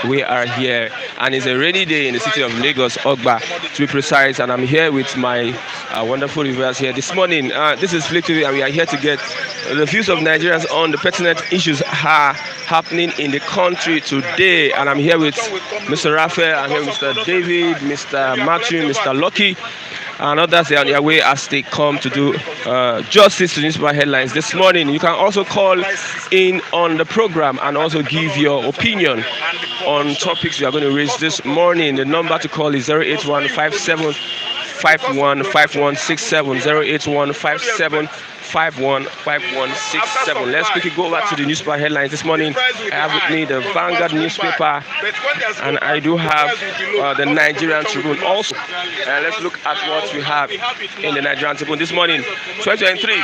We are here, and it's a rainy day in the city of Lagos, Ogba, to be precise. And I'm here with my wonderful viewers here this morning. This is Flick TV, and we are here to get the views of Nigerians on the pertinent issues happening in the country today. And I'm here with Mr. Raphael, I'm here with Mr. David, Mr. Matthew, Mr. Lucky, and others are on their way as they come to do justice to newspaper headlines this morning. You can also call in on the program and also give your opinion on topics we are going to raise this morning. The number to call is 08157515167, 08157515167. Let's quickly go back to the newspaper headlines this morning. I have with me the Vanguard newspaper, and I do have the Nigerian Tribune also. Let's look at what we have in the Nigerian Tribune this morning. 2023,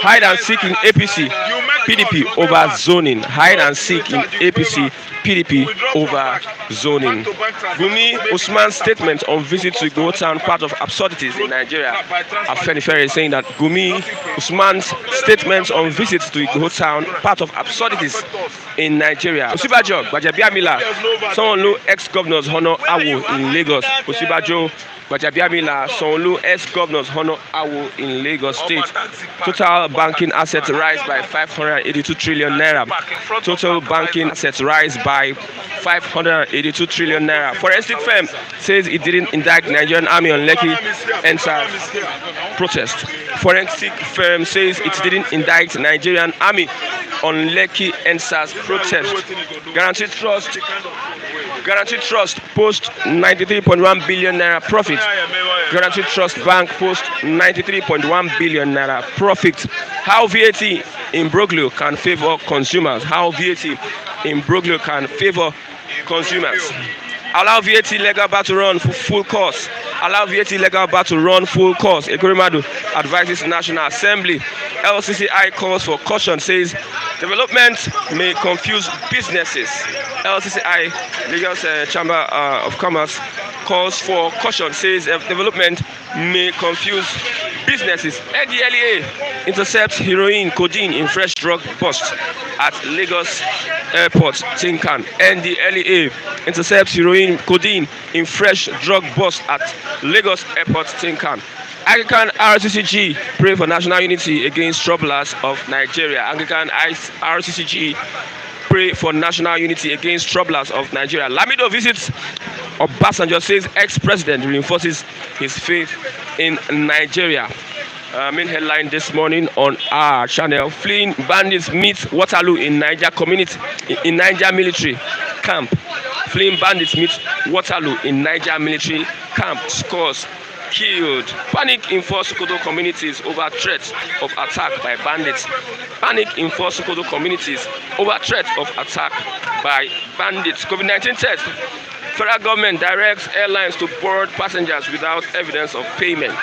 hide and seek in APC, PDP over zoning. Hide and seek in APC, PDP over zoning. Gumi Usman's statement on visit to Igbo town, part of absurdities in Nigeria. Afenifere is saying that Gumi Usman's statements on visits to Igbo town, part of absurdities in Nigeria. Osibajo, Gbajabiamila, someone who ex-governors honor Awo in Lagos. Osibajo, Gbajabiamila, Sanwo-Olu ex-governors honor Awo in Lagos State. Total banking assets rise by 582 trillion naira. Total banking assets rise by 582 trillion naira. Forensic firm says it didn't indict Nigerian army on Lekki EndSARS protest. Forensic firm says it didn't indict Nigerian army on Lekki EndSARS protest. Guarantee Trust post 93.1 billion naira profit. Guarantee Trust Bank post 93.1 billion naira profit. How VAT in Broglio can favor consumers. How VAT in Broglio can favor consumers. Allow VAT legal battle run for full course. Allow VAT legal battle run full course. Ekuremadu advises National Assembly. LCCI calls for caution, says development may confuse businesses. LCCI, Lagos Chamber of Commerce, calls for caution, says development may confuse businesses. NDLEA intercepts heroin, codeine in fresh drug bust at Lagos Airport, Tinkan. NDLEA intercepts heroin, codeine in fresh drug bust at Lagos Airport, Tinkan. Anglican RCCG pray for national unity against troublers of Nigeria. Anglican RCCG pray for national unity against troublers of Nigeria. Lamido visits Obasanjo, says ex-president reinforces his faith in Nigeria. Main headline this morning on our channel: fleeing bandits meet Waterloo in Niger community in Niger military camp. Fleeing bandits meet Waterloo in Niger military camp. Scores killed. Panic in four Sokoto communities over threat of attack by bandits. Panic in four Sokoto communities over threat of attack by bandits. COVID-19 test. Federal government directs airlines to board passengers without evidence of payment.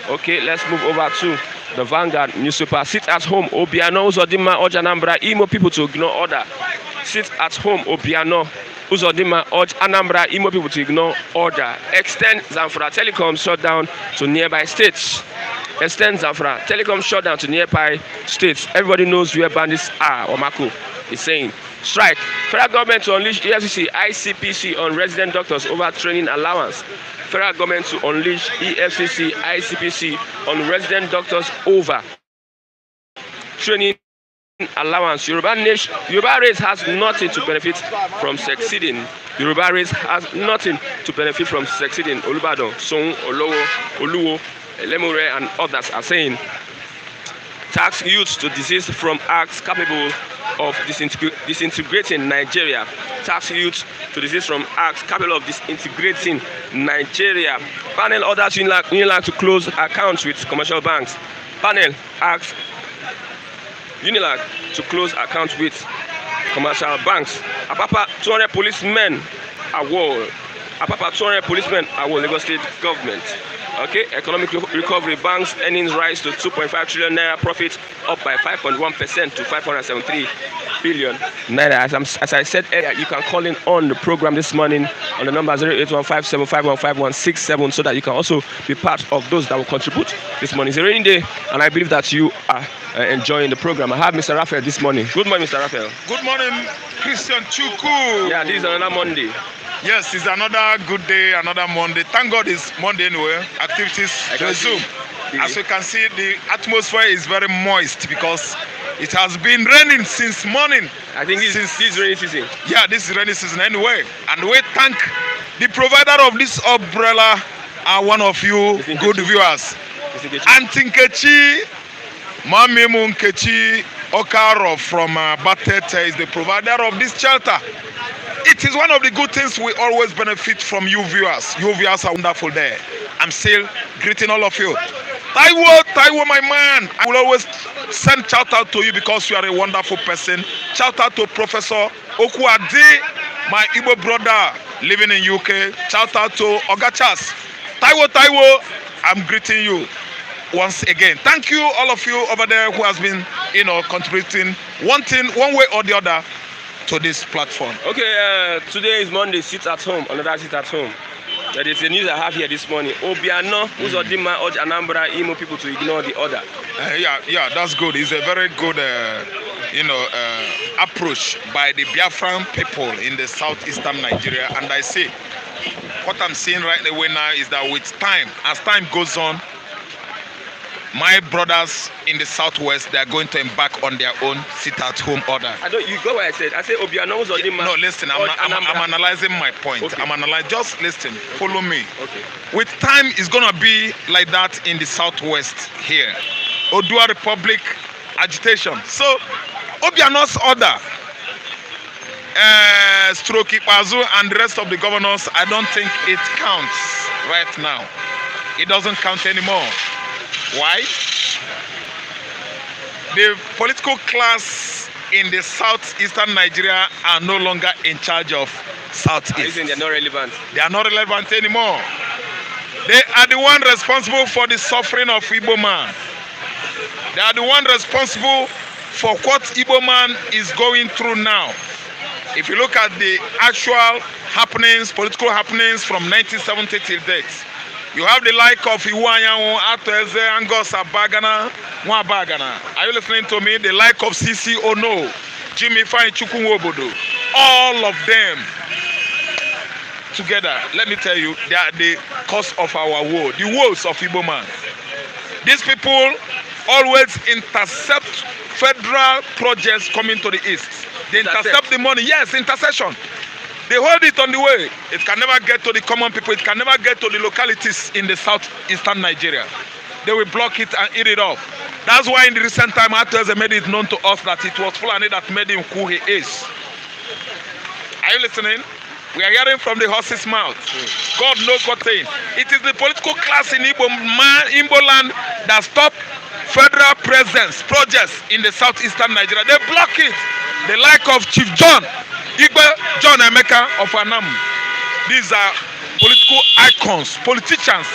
Okay, let's move over to the Vanguard newspaper. Sit at home, Obiano Uzodinma urge Anambra Imo people to ignore order. Sit at home, Obiano Uzodinma urge Anambra Imo people to ignore order. Extend Zamfara Telecom shutdown to nearby states. Extend Zamfara Telecom shutdown to nearby states. Everybody knows where bandits are. Omako is saying. Strike. Federal government to unleash EFCC, ICPC on resident doctors over training allowance. Federal government to unleash EFCC, ICPC on resident doctors over training allowance. Yoruba race has nothing to benefit from succeeding. Yoruba race has nothing to benefit from succeeding. Olubado, Son, Olowo, Oluwo, Lemure, and others are saying. Tax youths to desist from acts capable of disintegrating Nigeria. Tax youths to desist from acts capable of disintegrating Nigeria. Panel orders Unilag to close accounts with commercial banks. Panel asks Unilag to close accounts with commercial banks. Apapa 200 policemen award. Apapa 200 policemen award Lagos State government. Okay, economic recovery. Banks earnings rise to 2.5 trillion naira. Profit up by 5.1% to 573 billion naira. As I said earlier, you can call in on the program this morning on the number 08157515167 so that you can also be part of those that will contribute this morning. It's a rainy day, and I believe that you are enjoying the program. I have Mr. Raphael this morning. Good morning, Mr. Raphael. Good morning, Christian Chukwu. Yeah, this is another Monday. Yes, it's another good day, another Monday. Thank God it's Monday anyway. Activities resume. As you can see, the atmosphere is very moist because it has been raining since morning. I think this is rainy season. Yeah, this is rainy season anyway. And we thank the provider of this umbrella and one of you good viewers. Auntie Nkechi, Mami Nkechi Okaro from Batete is the provider of this shelter. It is one of the good things we always benefit from you viewers. You viewers are wonderful there. I'm still greeting all of you. Taiwo, my man. I will always send shout out to you because you are a wonderful person. Shout out to Professor Okuade, my Igbo brother living in UK. Shout out to Ogachas. Taiwo, I'm greeting you once again. Thank you, all of you over there who has been, contributing one way or the other to this platform. Okay, today is Monday. Sit at home. Another sit at home. That is the news I have here this morning. Obiano, Uzodinma urged Anambra Imo people to ignore the order. Yeah, that's good. It's a very good, approach by the Biafran people in the southeastern Nigeria. And I say, what I'm seeing right away now is that with time, as time goes on, my brothers in the southwest, they are going to embark on their own sit-at-home order. You go what I said. I said Obiano Uzodinma. No, listen. I'm analyzing my point. Okay. Just listen. Okay. Follow me. Okay. With time, it's gonna be like that in the southwest here. Odua Republic agitation. So Obiano's order, Stroke Ipazu and the rest of the governors, I don't think it counts right now. It doesn't count anymore. Why? The political class in the southeastern Nigeria are no longer in charge of southeast. They're not relevant. They are not relevant anymore. They are the one responsible for the suffering of Igbo man. They are the one responsible for what Igbo man is going through now. If you look at the actual happenings, political happenings from 1970 till date, you have the like of Iwanyanwu, Ateze, Angos, Abagana, Mwabagana. Are you listening to me? The like of CC Ono, Jimmy Fine Chukwuwobodo. All of them together, let me tell you, they are the cause of our war, the woes of Igbo man. These people always intercept federal projects coming to the east. They intercept the money. Yes, intercession. They hold it on the way. It can never get to the common people. It can never get to the localities in the southeastern Nigeria. They will block it and eat it up. That's why in the recent time, Ateze made it known to us that it was Fulani that made him who he is. Are you listening? We are hearing from the horse's mouth. God knows what saying. It is the political class in Igbo land that stop federal presence, projects in the southeastern Nigeria. They block it. The like of Chief John John Emeka of Anam. These are political icons, politicians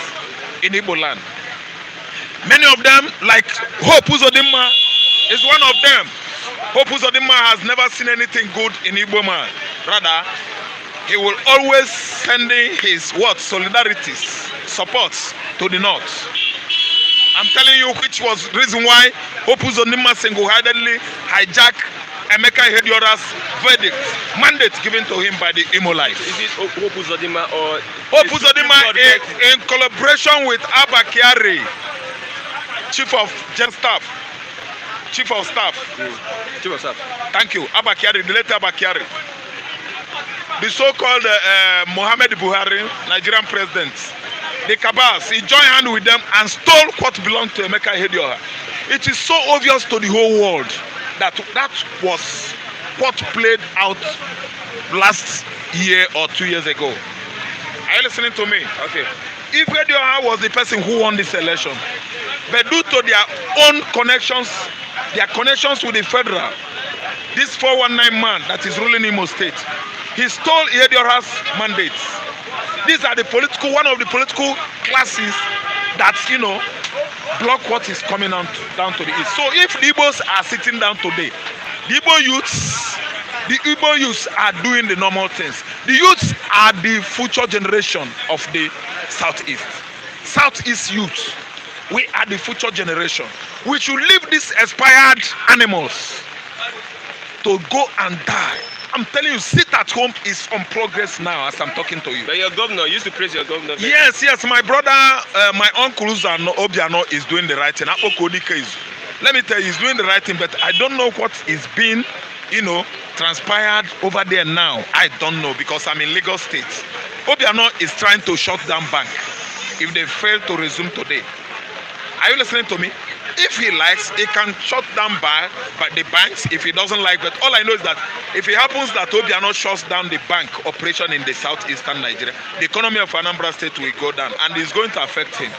in Igbo land. Many of them, like Hope Uzodinma, is one of them. Hope Uzodinma has never seen anything good in Igbo man. Rather, he will always send his solidarities, supports to the north. I'm telling you which was the reason why Hope Uzodinma single-handedly hijacked Emeka Ihediora's verdict, mandate given to him by the Imo Life. Is it Hope Uzodinma or Hope Uzodinma in collaboration with Abba Kyari, Chief of Staff. Chief of Staff. Thank you. Abba Kyari, the late Abba Kyari. The so-called Mohammed Buhari, Nigerian president. The Kabas, he joined hand with them and stole what belonged to Emeka Ihediora. It is so obvious to the whole world that was what played out last year or 2 years ago. Are you listening to me? Okay. If Ihediora was the person who won this election, but due to their own connections, their connections with the federal, this 419 man that is ruling Imo State, he stole Ihediora's mandates. These are the one of the political classes that block what is coming down to the east. So if the Igbos are sitting down today, the Igbo youths are doing the normal things. The youths are the future generation of the Southeast. Southeast youth, we are the future generation. We should leave these expired animals to go and die. I'm telling you, sit at home is on progress now as I'm talking to you. But your governor, you used to praise your governor. Yes, my brother, my uncle Obiano is doing the right thing. Let me tell you, he's doing the right thing, but I don't know what is being, transpired over there now. I don't know, because I'm in Lagos State. Obiano is trying to shut down bank if they fail to resume today. Are you listening to me? If he likes, he can shut down by the banks if he doesn't like. But all I know is that if it happens that Obiano shuts down the bank operation in the southeastern Nigeria, the economy of Anambra State will go down, and it's going to affect him.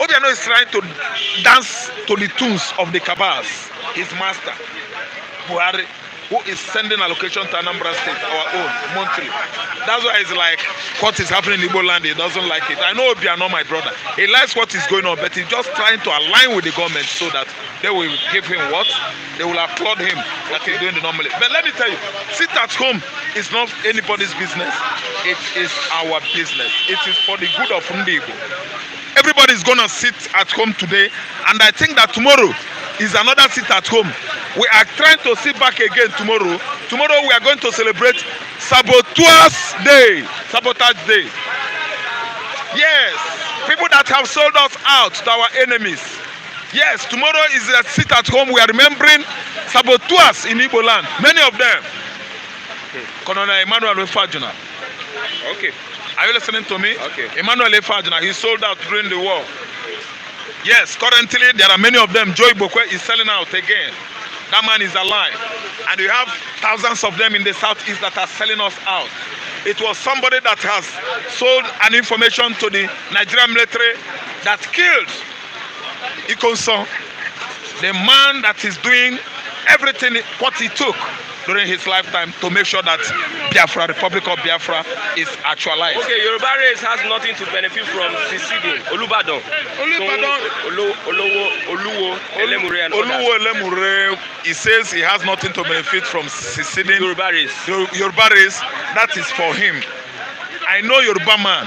Obiano is trying to dance to the tunes of the cabals, his master, Buhari, who is sending allocation to Anambra State, our own, monthly. That's why it's like, what is happening in Igbo land, he doesn't like it. I know Obiano, my brother, he likes what is going on, but he's just trying to align with the government so that they will give him what? They will applaud him that he's doing the normal. But let me tell you, sit at home is not anybody's business. It is our business. It is for the good of Igbo. Everybody is going to sit at home today, and I think that tomorrow is another sit at home. We are trying to sit back again tomorrow. Tomorrow we are going to celebrate Sabotage Day. Yes, people that have sold us out to our enemies. Yes, tomorrow is a sit at home. We are remembering saboteurs in Igbo land. Many of them. Colonel Emmanuel Efajuna. Okay. Are you listening to me? Okay. Emmanuel Efajuna, he sold out during the war. Yes, currently there are many of them. Joy Bokwe is selling out again. That man is alive. And we have thousands of them in the southeast that are selling us out. It was somebody that has sold an information to the Nigerian military that killed Ikonson, the man that is doing everything what he took during his lifetime to make sure that Biafra, Republic of Biafra, is actualized. Okay, Yoruba race has nothing to benefit from seceding. Olubadan, Oluwo, Elemure, and Oluwo Elemure, he says he has nothing to benefit from seceding. Yoruba race. Yoruba race, that is for him. I know Yoruba man.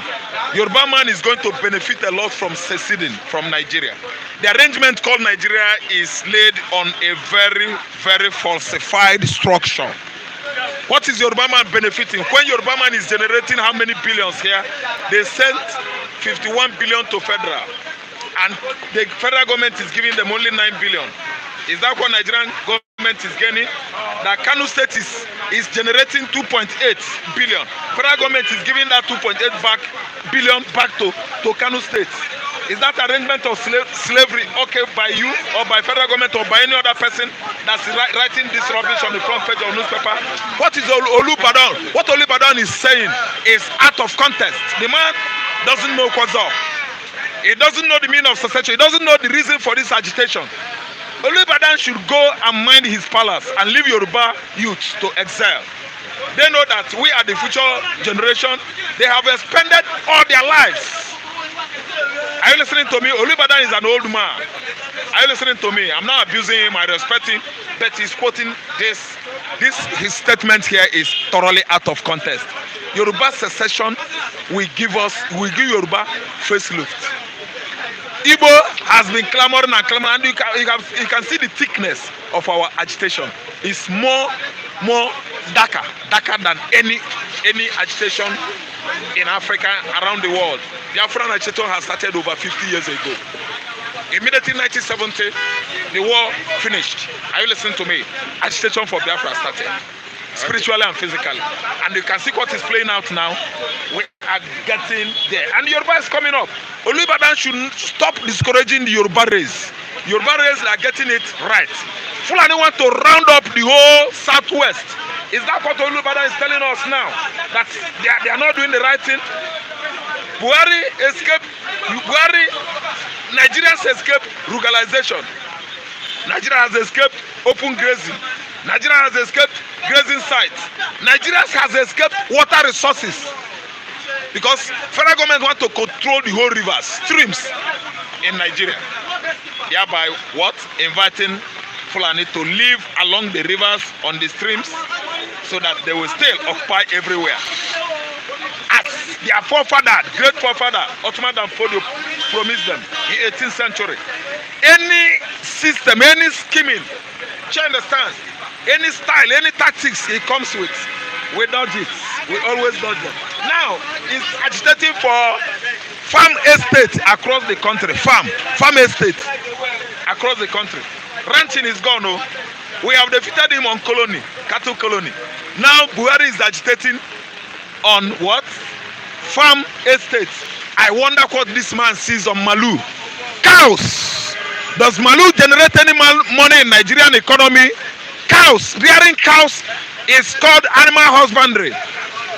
Yoruba man is going to benefit a lot from seceding from Nigeria. The arrangement called Nigeria is laid on a very, very falsified structure. What is Yoruba man benefiting? When Yoruba man is generating how many billions here? They sent 51 billion to federal, and the federal government is giving them only 9 billion. Is that what Nigerian government is getting? The Kano State is generating 2.8 billion. Federal government is giving that 2.8 billion back to Kano State. Is that arrangement of slavery okay by you or by federal government or by any other person that's writing this rubbish on the front page of newspaper? What is Olubadan? What Olubadan is saying is out of context. The man doesn't know what's up. He doesn't know the meaning of secession. He doesn't know the reason for this agitation. Olubadan should go and mind his palace and leave Yoruba youth to exile. They know that we are the future generation. They have expended all their lives. Are you listening to me? Olubadan is an old man. Are you listening to me? I'm not abusing him. I respect him. But he's quoting this. His statement here is thoroughly out of context. Yoruba secession will give Yoruba facelift. Igbo has been clamoring and clamoring, and you can see the thickness of our agitation. It's more darker than any agitation in Africa, around the world. The Afro agitation has started over 50 years ago. Immediately 1970, the war finished. Are you listening to me? Agitation for Biafra started, spiritually and physically. And you can see what is playing out now. We are getting there. And Yoruba is coming up. Olubadan should stop discouraging the Yoruba race. Yoruba race are getting it right. Fulani want to round up the whole southwest. Is that what Olubadan is telling us now? That they are not doing the right thing? Buhari escaped. Nigerians escaped ruralization. Nigeria has escaped open grazing. Nigeria has escaped grazing sites. Nigeria has escaped water resources. Because federal government want to control the whole rivers, streams. in Nigeria. Thereby what? Inviting Fulani to live along the rivers, on the streams, so that they will still occupy everywhere. As their forefather, great forefather, Ottoman Dan Fodio promised them in 18th century. Any system, any scheming, you understand? Any style, any tactics he comes with, we dodge it. We always dodge them. Now, he's agitating for farm estates across the country. Farm estates across the country. Ranching is gone. Oh. We have defeated him on colony, cattle colony. Now, Buhari is agitating on what? Farm estates. I wonder what this man sees on Malu. Cows. Does Malu generate any money in Nigerian economy? Cows. Rearing cows is called animal husbandry.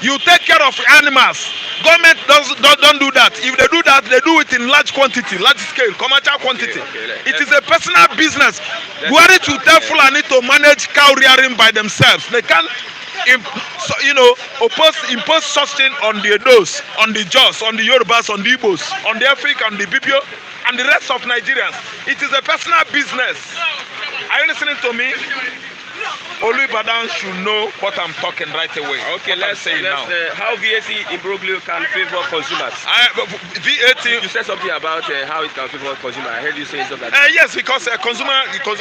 You take care of animals. Government don't do that. If they do that, they do it in large quantity, large scale, commercial quantity. It is a personal business. Buhari to tell Fulani to manage cow rearing by themselves. They can't, impose such thing on the Edos, on the Jos, on the Yorubas, on the Igbos, on the Africa, on the Bibio, and the rest of Nigerians. It is a personal business. Are you listening to me? Olubadan should know what I'm talking right away. Okay, let's say now. How VAT in Broglio can favor consumers. VAT. You said something about how it can favor consumers. I heard you say something. Yes, because because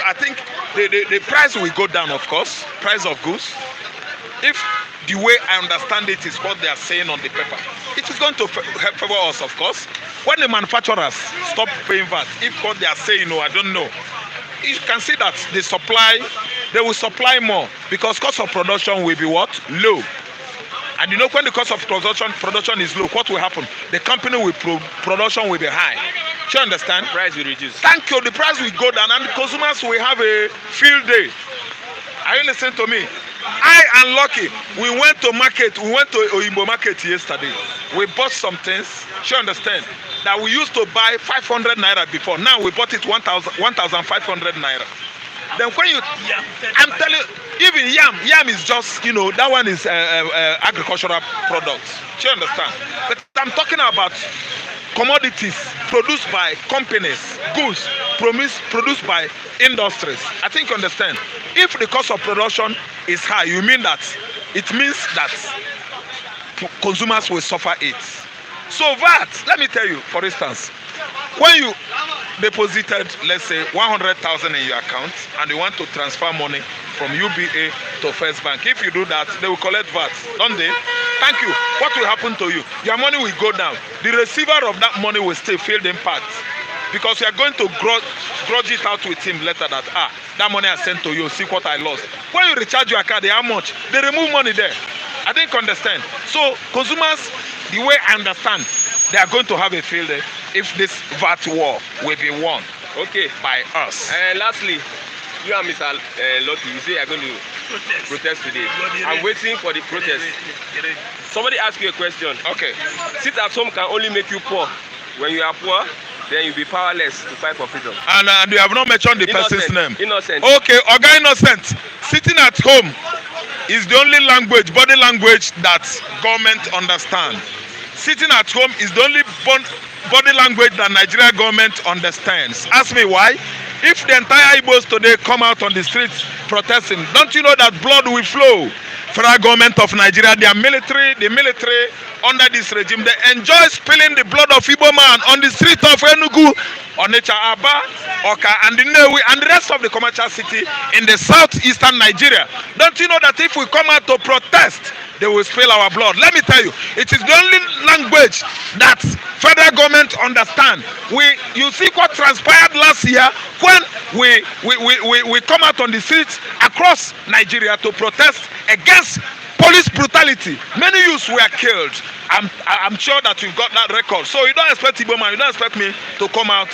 I think the price will go down, of course. Price of goods. If the way I understand it is what they are saying on the paper, it is going to help favor us, of course. When the manufacturers stop paying VAT, if what they are saying, I don't know. You can see that they will supply more because cost of production will be what? Low. And when the cost of production is low, what will happen? The company production will be high. Do you understand? Price will reduce. Thank you. The price will go down and the consumers will have a field day. Are you listening to me? I am lucky. We went to Oyimbo market yesterday. We bought some things. Do you understand? That we used to buy 500 naira before. Now we bought it 1,500 naira. Then when I'm telling you, even yam is just, that one is agricultural products. Do you understand? But I'm talking about commodities produced by companies, goods produced by industries. I think you understand. If the cost of production is high, it means that consumers will suffer it. So VAT, let me tell you, for instance, when you deposited, let's say, 100,000 in your account and you want to transfer money from UBA to First Bank, if you do that, they will collect VAT, don't they? Thank you. What will happen to you? Your money will go down. The receiver of that money will still feel the impact because you are going to grudge it out with him later that, that money I sent to you, see what I lost. When you recharge your card, how much? They remove money there. I didn't understand. So consumers, the way I understand, they are going to have a field day if this VAT war will be won by us. Lastly, you and Mr. Lottie, you say you are going to protest today. I'm waiting for the protest. Somebody asked you a question. Okay. Sit at home can only make you poor. When you are poor, then you'll be powerless to fight for freedom. And you have not mentioned the person's name. Innocent. Okay, Oga Innocent. Sitting at home is the only body language that government understands. Sitting at home is the only body language that Nigeria government understands. Ask me why. If the entire Igbos today come out on the streets protesting, don't you know that blood will flow? Federal government of Nigeria, the military under this regime, they enjoy spilling the blood of Igbo man on the street of Enugu, Onitsha, Aba, Oka, and the Nnewi, and the rest of the commercial city in the southeastern Nigeria. Don't you know that if we come out to protest, they will spill our blood? Let me tell you, it is the only language that federal government understand. You see what transpired last year when we come out on the streets across Nigeria to protest against police brutality. Many youths were killed. I'm sure that we've got that record. So you don't expect Igbo man, you don't expect me to come out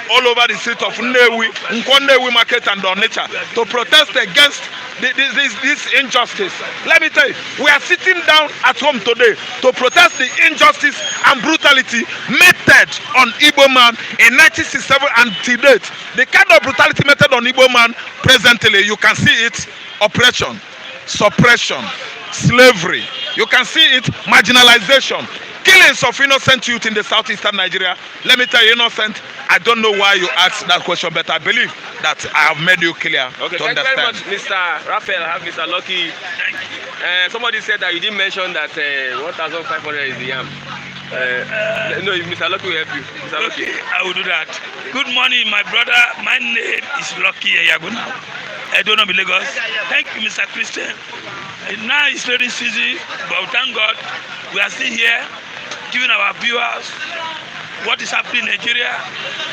all over the street of Nnewi market and Onitsha to protest against this injustice. Let me tell you, we are sitting down at home today to protest the injustice and brutality meted on Igbo man in 1967 and to date. The kind of brutality meted on Igbo man presently, you can see it: oppression, suppression, slavery. You can see it: marginalization, killings of innocent youth in the southeastern Nigeria. Let me tell you, innocent, I don't know why you asked that question, but I believe that I have made you clear Okay, to thank you very understand. much, Mr. Raphael. I have Mr. Lucky. Somebody said that you didn't mention that 1,500 is the yam. No, Mr. Lucky will help you. Mr. Lucky. Okay, I will do that. Good morning, my brother. My name is Lucky Eyaguna. I don't know Lagos. Thank you, Mr. Christian. Now it's rainy season, but thank God we are still here giving our viewers what is happening in Nigeria.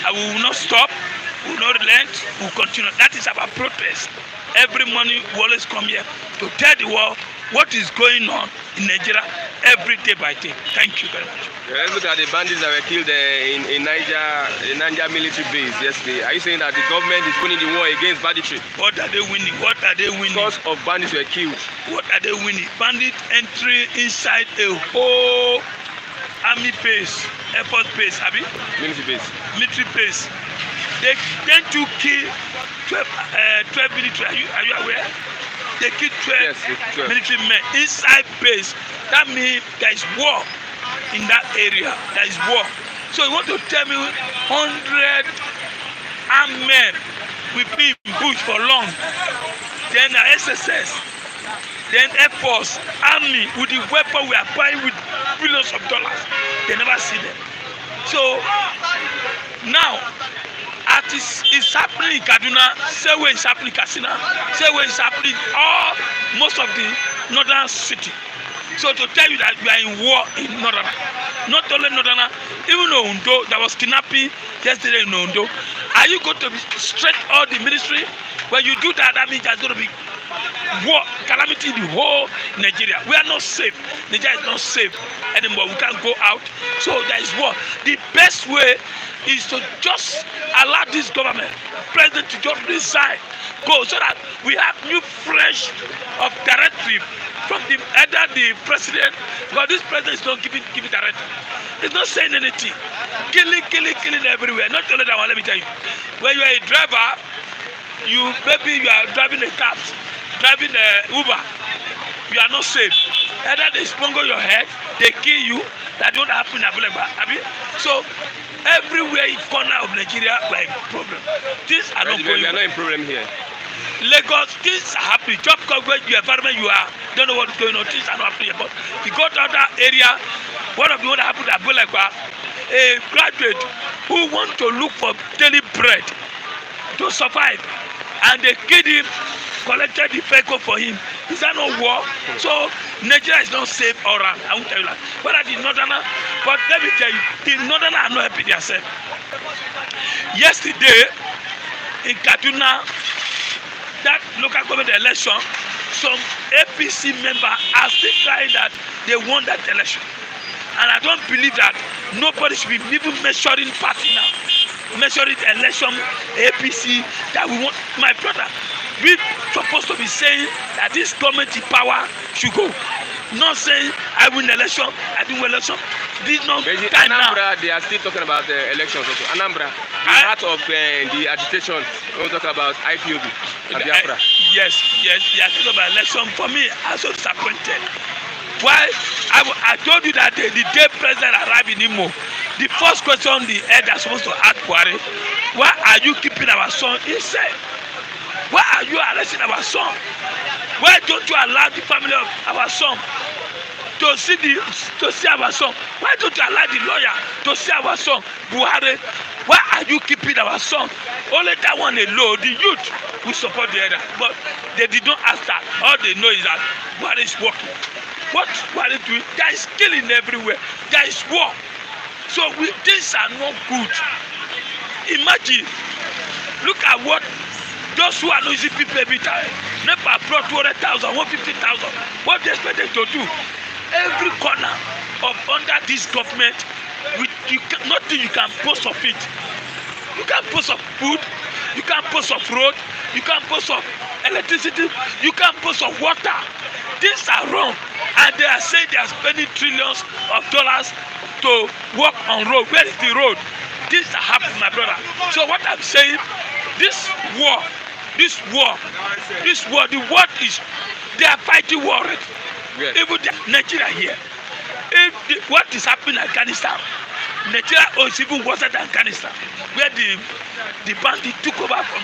And we will not stop, we will not relent, we will continue. That is our protest. Every morning we always come here to tell the world what is going on in Nigeria every day by day. Thank you very much. Yeah, let's look at the bandits that were killed in Niger military base yesterday. Are you saying that the government is winning the war against banditry? What are they winning? What are they winning? Because of bandits were killed. What are they winning? Bandit entry inside a whole army base, air force base, abi? Military base. Military base. They tend to kill 12 military. Are you aware? They kill 12, Yes, 12 military men inside base. That means there is war in that area. There is war. So you want to tell me 100 armed men will be in bush for long? Then SSS, then Air Force, Army with the weapon we are buying with billions of dollars. They never see them. So now, as it's happening in Kaduna, same way it's happening in Katsina, same way it's happening in most of the northern city. So to tell you that we are in war in Northern, not only Northern, even Ondo, there was kidnapping yesterday in Ondo. Are you going to stretch all the ministry? When you do that, that means there's going to be war, calamity in the whole Nigeria. We are not safe. Nigeria is not safe anymore. We can't go out. So there is war. The best way is to just allow this government, president, to just resign, go, so that we have new fresh of directive from either the president, because this president is not giving directive. He's not saying anything. Killing everywhere. Not only that one, let me tell you. When you are a driver, maybe you are driving a cab, driving a Uber, you are not safe. Either they spangle your head, they kill you. That don't happen in Abuja. So everywhere in corner of Nigeria, we are in problem. Things are not going. We are not in problem here. Lagos, things are happening. Job coverage, your environment, you are don't know what's going on. Things are not happening. But if you go to other area, one of the what happened at Abuja, a graduate who want to look for daily bread to survive, and they killed him, collected the vehicle for him. Is that not war? So Nigeria is not safe all around. I won't tell you that. Whether the northerner, but let me tell you, the northerner are not helping themselves. Yesterday in Kaduna, that local government election, some APC member are still crying that they won that election. And I don't believe that nobody should be even measuring party now. Measuring election APC that we want. My brother, we supposed to be saying that this government in power should go. Not saying I win election, I didn't win election. This not time now. Anambra, they are still talking about the elections also. Anambra, the heart of the agitation. We talk about IPOB. Yes, they are talking about election. For me, I'm so disappointed. Why? I told you that the day president arrived in Imo, the first question the head are supposed to ask Buhari, why are you keeping our son inside? Why are you arresting our son? Why don't you allow the family of our son to see our son? Why don't you allow the lawyer to see our son? Buhari, why are you keeping our son? Only that one alone, the youth will support the other. But they did not ask that. All they know is that Buhari is working. What Buhari doing? There is killing everywhere. There is war. So things are not good. Imagine, look at what those who are not using people every time. NEPA brought 200,000, 150,000. What they expect them to do? Every corner of under this government, nothing you can post of it. You can't post of food, you can't post of road, you can't post of electricity, you can't post of water. Things are wrong, and they are saying they are spending trillions of dollars to work on road. Where is the road? Things are happening, my brother. So what I'm saying, the world is, they are fighting war already. Yes. Even Nigeria here. What is happening in Afghanistan? Nigeria is even worse than Afghanistan, where the bandits took over from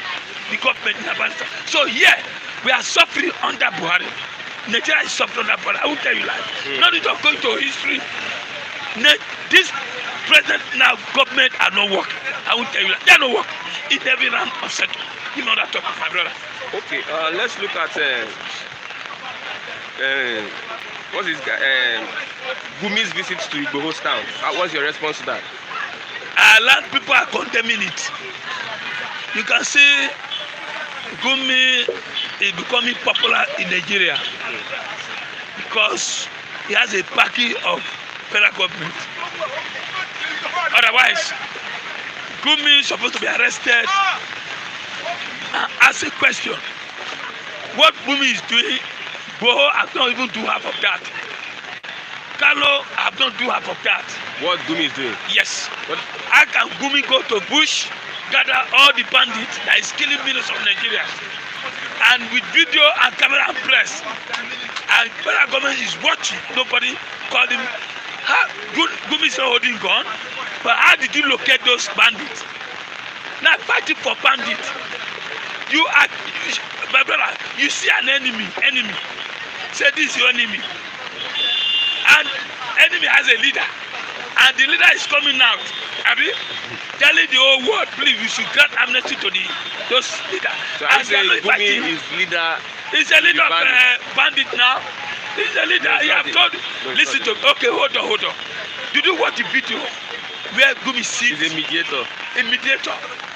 the government in Afghanistan. So here we are suffering under Buhari. Nigeria is suffering under Buhari. I will tell you like, no need of going to history. This president now government are not working. I will tell you like, they are not working. It every round of settle. You know that talk, my brother. Okay, let's look at what's this guy? Gumi's visit to Igboho's town. What's your response to that? A lot of people are condemning it. You can see Gumi is becoming popular in Nigeria because he has a backing of federal government. Otherwise, Gumi is supposed to be arrested and ask a question. What Gumi is doing, Boho have not even do half of that. Carlo have not do half of that. What Gumi is doing? Yes. How can Gumi go to bush, gather all the bandits that is killing millions of Nigerians, and with video and camera and press, and federal government is watching, nobody called him. Gumi is not holding gun, but how did you locate those bandits? Now fighting for bandits. My brother, you see an enemy, say this is your enemy, and enemy has a leader, and the leader is coming out, abi, telling the whole world, please, you should grant amnesty to those leaders. So I say Gumi is leader. He's a leader of bandit now. He's a leader. No, he have told. Listen to. Okay, hold on. Did you watch the video where Gumi sits? He's a mediator.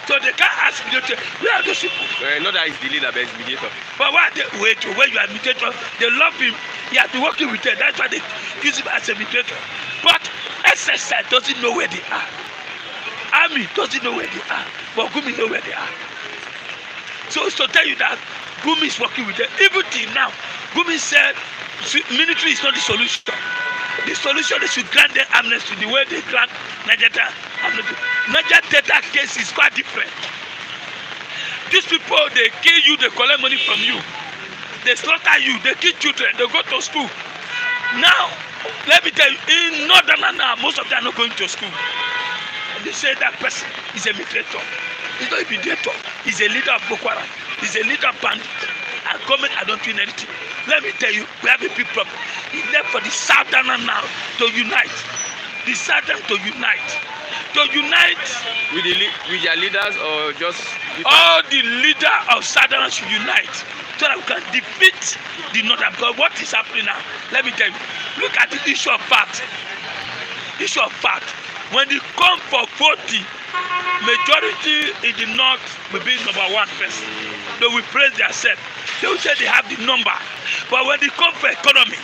So they can't ask mediator. Where are those people? Not that he's the leader, but he's mediator. But why they wait? When you are mediator, they love him. He has been working with them. That's why they use him as a mediator. But SSI doesn't know where they are. Army doesn't know where they are. But Gumi know where they are. So to tell you that Gumi is working with them. Even till now, Gumi said military is not the solution. The solution is to grant them amnesty the way they grant Niger amnesty. Niger Delta case is quite different. These people, they kill you, they collect money from you. They slaughter you, they kill children, they go to school. Now, let me tell you, in Northern now, most of them are not going to school. And they say that person is a mediator. He's not a mediator. He's a leader of Boko Haram. He's a leader of bandits. And government are not doing anything. Let me tell you, we have a big problem. It's left for the Southerners now to unite. The Southern to unite. To unite With their leaders or just all the leaders of Southerners should unite so that we can defeat the Northern. Because what is happening now? Let me tell you. Look at the issue of fact. Issue of fact. When they come for voting, majority in the North will be number one person. They will praise themselves. They will say they have the number. But when they come for economy,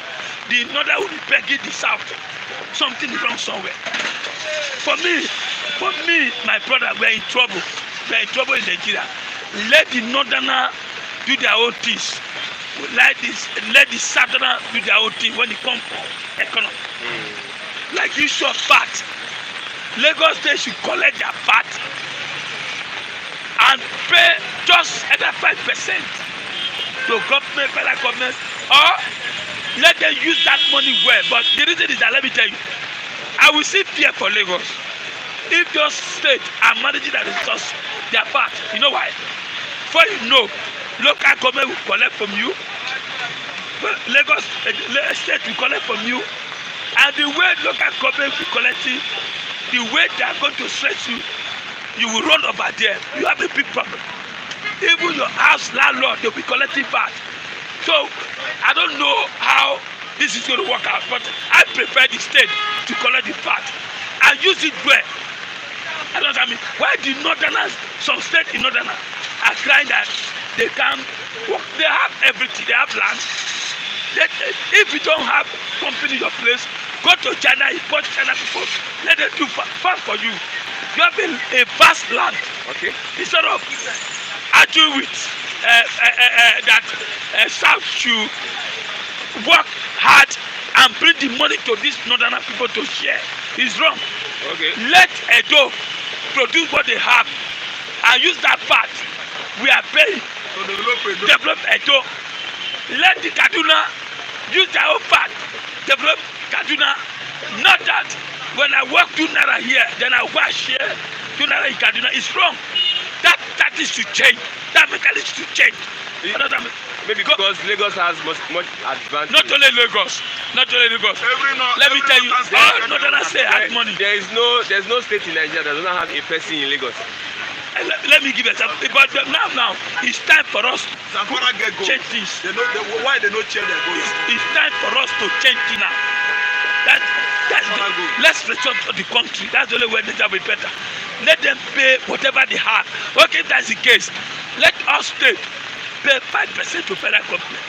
the Northern will be begging the South. Something is wrong somewhere. For me, my brother, we are in trouble. We are in trouble in Nigeria. Let the Northerner do their own things. Let the Southerner do their own thing when it comes for economy. Like you saw fat. Lagos State should collect their fat and pay just either 5% to government, federal government, or let them use that money well. But the reason is that, let me tell you, I will see fear for Lagos. If those states are managing that resource, their fat, you know why? For you know, local government will collect from you, Lagos state will collect from you, and the way local government will collect it, the way they are going to stress you, you will run over there. You have a big problem. Even your house landlord, they'll be collecting VAT. So I don't know how this is going to work out, but I prefer the state to collect the VAT and use it well. I don't know what I mean. Why the Northerners, some states in Northerners are crying that they can't work. They have everything. They have land. If you don't have company in your place, go to China, import China people. Let them do fast for you. You have a vast land. Okay. Instead of arguing with that South should work hard and bring the money to these Northern people to share. It's wrong. Okay. Let Edo produce what they have and use that part. We are paying to develop Edo. Let the Kaduna use their own part, develop Kaduna. Not that when I work 2 naira here, then I go and share 2 naira in Kaduna. It's wrong. That is to change. That mentality is to change. Maybe because Lagos has much advantage. Not only Lagos. Let me tell you, all Northerners say have money. There's no state in Nigeria that does not have a person in Lagos. Let me give an example. But now, it's time for us to change things. Why they not change their goals? It's time for us to change things now. Let's return to the country. That's the only way things will be better. Let them pay whatever they have. Okay, if that's the case, let us state pay 5% to federal government.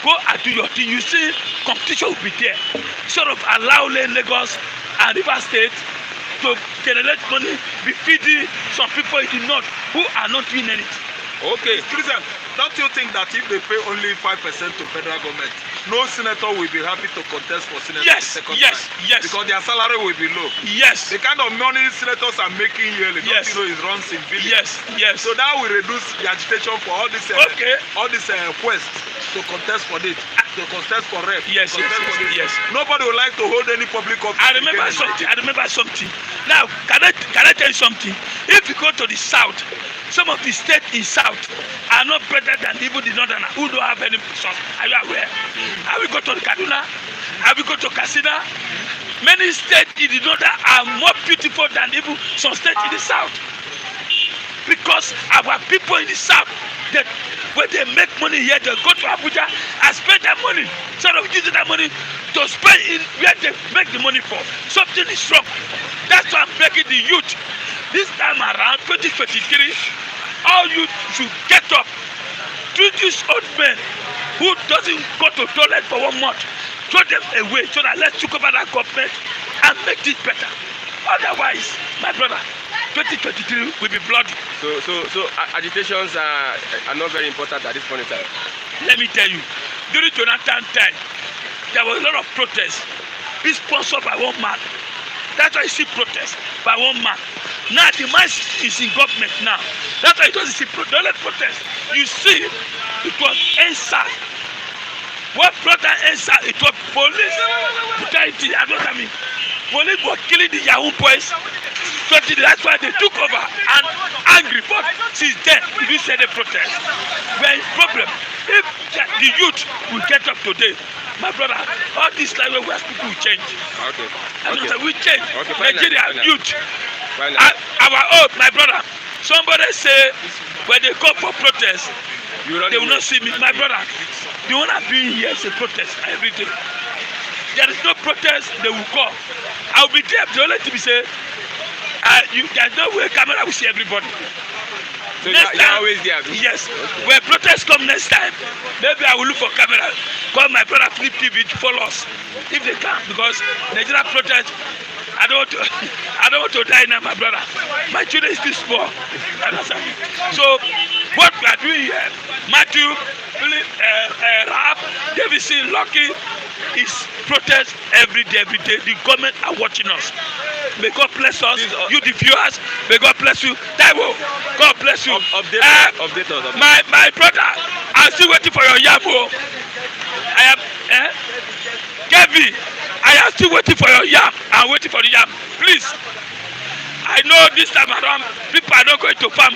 Go and do your thing. You see, competition will be there. Sort of allow Lagos and River State to generate money, be feeding some people in the north who are not doing anything. Okay, listen, don't you think that if they pay only 5% to federal government, no senator will be happy to contest for senator the second time? Yes. Because their salary will be low. Yes. The kind of money senators are making yearly, yes. Don't you know, it runs in billions. Yes. So that will reduce the agitation for all this quest to contest for it, to contest for rep. Yes. Nobody would like to hold any public office. I remember something. Now, can I tell you something? If you go to the south, some of the states in south are not better than even the northern who don't have any resource. Are you aware? I will go to Kaduna. I will go to Katsina. Many states in the northern are more beautiful than even some states in the south. Because our people in the south, that when they make money here, they go to Abuja and spend that money. Instead of using that money to spend in where they make the money for. Something is wrong. That's why I'm begging the youth. This time around, 2023, all youth should get up. Treat these old men who doesn't go to toilet for 1 month. Throw them away so that let's take over that government and make this better. Otherwise, my brother, 2023 will be bloody. So agitations are not very important at this point in time. Let me tell you, during Jonathan time, there was a lot of protests. It's sponsored by one man. That's why you see protests by one man. Now the man is in government now. That's why you don't see protest. You see, it was NSAS. What brought that NSAS? It was police brutality. I don't know. Police were killing the Yahoo boys. So that's why they took over and angry. But since then, if you say the protest, well, problem. If the youth will get up today, my brother, all this life where people will change. Okay. We change. Okay, Nigeria youth. Our oath, my brother. Somebody say when they come for protest, they will not see me. My brother, the one I'm doing here is a protest every day. There is no protest, they will come. I will be there. The only thing we say, there's no way camera will see everybody. So you're always there? Yes. Okay. When protests come next time, maybe I will look for camera. Call my brother Flip TV to follow us. If they can, because Nigeria protest, I don't want to die now, my brother. My children is too small. So what we are doing here, Matthew, Rap, Davidson, Lucky, is protest every day. The government are watching us. May God bless us. You the viewers, may God bless you. Taiwo, God bless you. Update us. My brother, I'm still waiting for your yam. I am Kevin, I am still waiting for your yam. I'm waiting for the yam. Please. I know this time around people are not going to farm.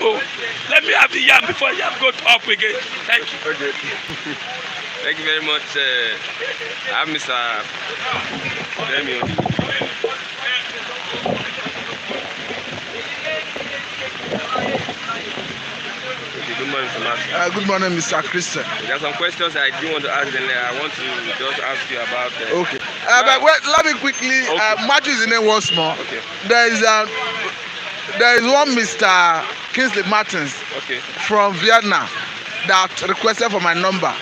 Let me have the yam before yam goes up again. Thank you. Okay. Thank you very much. I'm Mr. Demi. Good morning, Mr. Good morning, Mr. Christian. There are some questions I do want to ask, and I want to just ask you about. Okay. But wait, let me quickly. Okay. Matthew is in there once more. Okay. There is one Mr. Kingsley Martins. Okay. From Vietnam that requested for my number.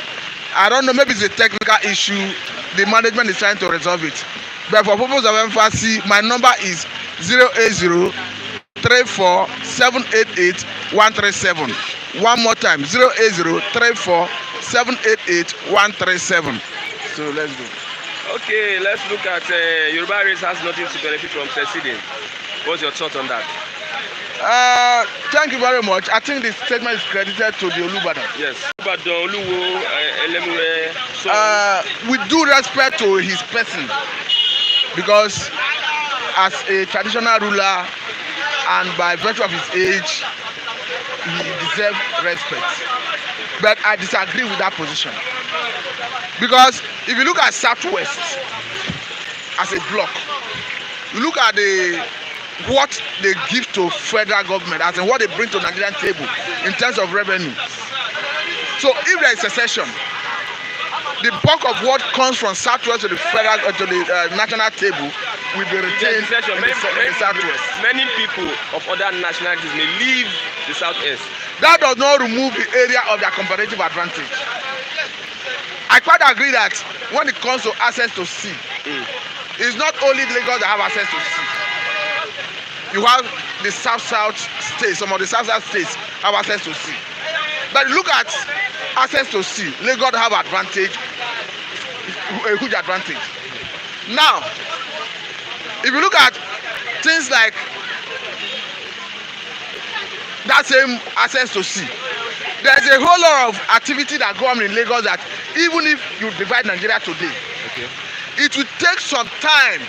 I don't know, maybe it's a technical issue. The management is trying to resolve it. But for purpose of emphasis, my number is 08034788137. One more time, 08034788137. So let's go. Okay, let's look at Yoruba race has nothing to benefit from seceding. What's your thought on that? Thank you very much. I think the statement is credited to the Olubadan. Yes. Oluwo, with due respect to his person, because as a traditional ruler and by virtue of his age, he deserves respect. But I disagree with that position. Because if you look at Southwest as a block, you look at what they give to federal government, as in what they bring to the Nigerian table in terms of revenue. So if there is secession, the bulk of what comes from Southwest to the federal to the national table will be retained in the Southwest. Many people of other nationalities may leave the Southwest. That does not remove the area of their comparative advantage. I quite agree that when it comes to access to sea, it's not only Lagos that have access to sea. You have the South states, some of the South states have access to sea. But look at access to sea, Lagos have advantage, a huge advantage. Now, if you look at things like that same access to sea, there's a whole lot of activity that go on in Lagos that even if you divide Nigeria today, it will take some time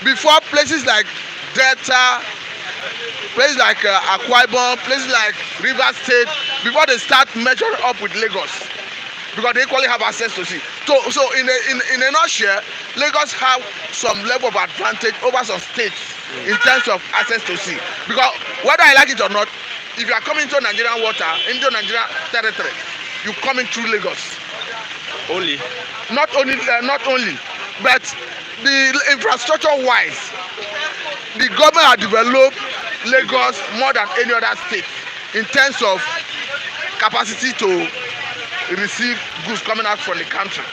before places like Delta, places like Akwa Ibom, places like Rivers State, before they start measuring up with Lagos, because they equally have access to sea. So in a nutshell, Lagos have some level of advantage over some states in terms of access to sea. Because whether I like it or not, if you are coming into Nigerian water, into Nigerian territory, you come in through Lagos. Only. Not only, but the infrastructure-wise, the government has developed Lagos more than any other state in terms of capacity to receive goods coming out from the country.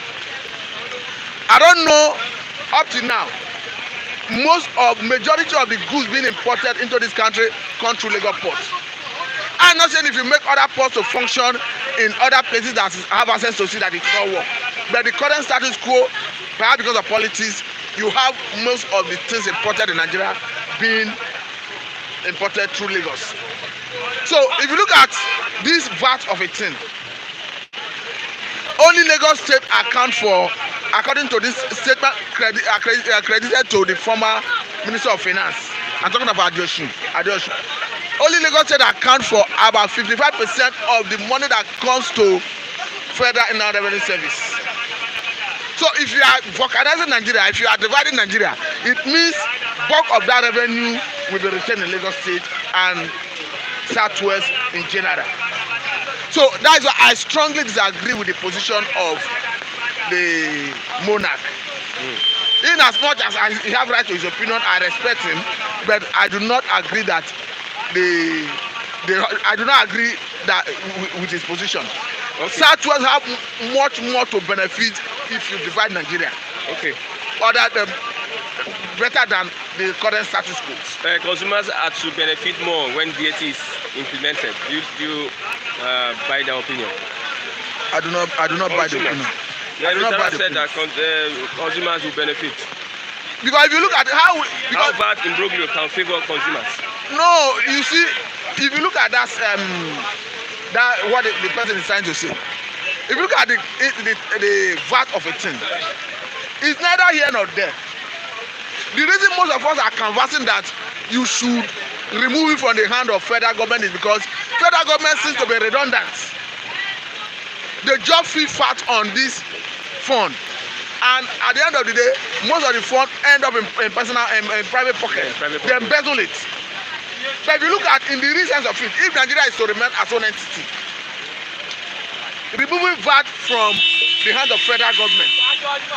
I don't know up to now, majority of the goods being imported into this country come through Lagos port. I'm not saying if you make other ports to function in other places that have access to sea that it will not work. But the current status quo, perhaps because of politics, you have most of the things imported in Nigeria being imported through Lagos. So if you look at this VAT of a thing, only Lagos State account for, according to this statement credited to the former Minister of Finance, I'm talking about Adeosun. Only Lagos State account for about 55% of the money that comes to Federal Inland Revenue Service. So if you are vulcanizing Nigeria, if you are dividing Nigeria, it means bulk of that revenue will be retained in Lagos State and Southwest in general. So that's why I strongly disagree with the position of the monarch. In as much as he have right to his opinion, I respect him, but I do not agree that I do not agree that with his position. Okay. Southwest have much more to benefit if you divide Nigeria. Okay. Other better than the current status quo. Consumers are to benefit more when VAT is implemented. Do you buy that opinion? I do not buy the opinion. I do not buy the opinion. That consumers will benefit. Because if you look at how bad imbroglio can favor consumers. No, you see, if you look at that what the person is trying to say, if you look at the VAT of a thing, it's neither here nor there. The reason most of us are canvassing that you should remove it from the hand of federal government is because federal government seems to be redundant. They just feel fat on this fund, and at the end of the day, most of the fund end up in private pocket. They embezzle it. But if you look at in the real sense of it, if Nigeria is to remain as one entity, removing VAT from the hand of federal government,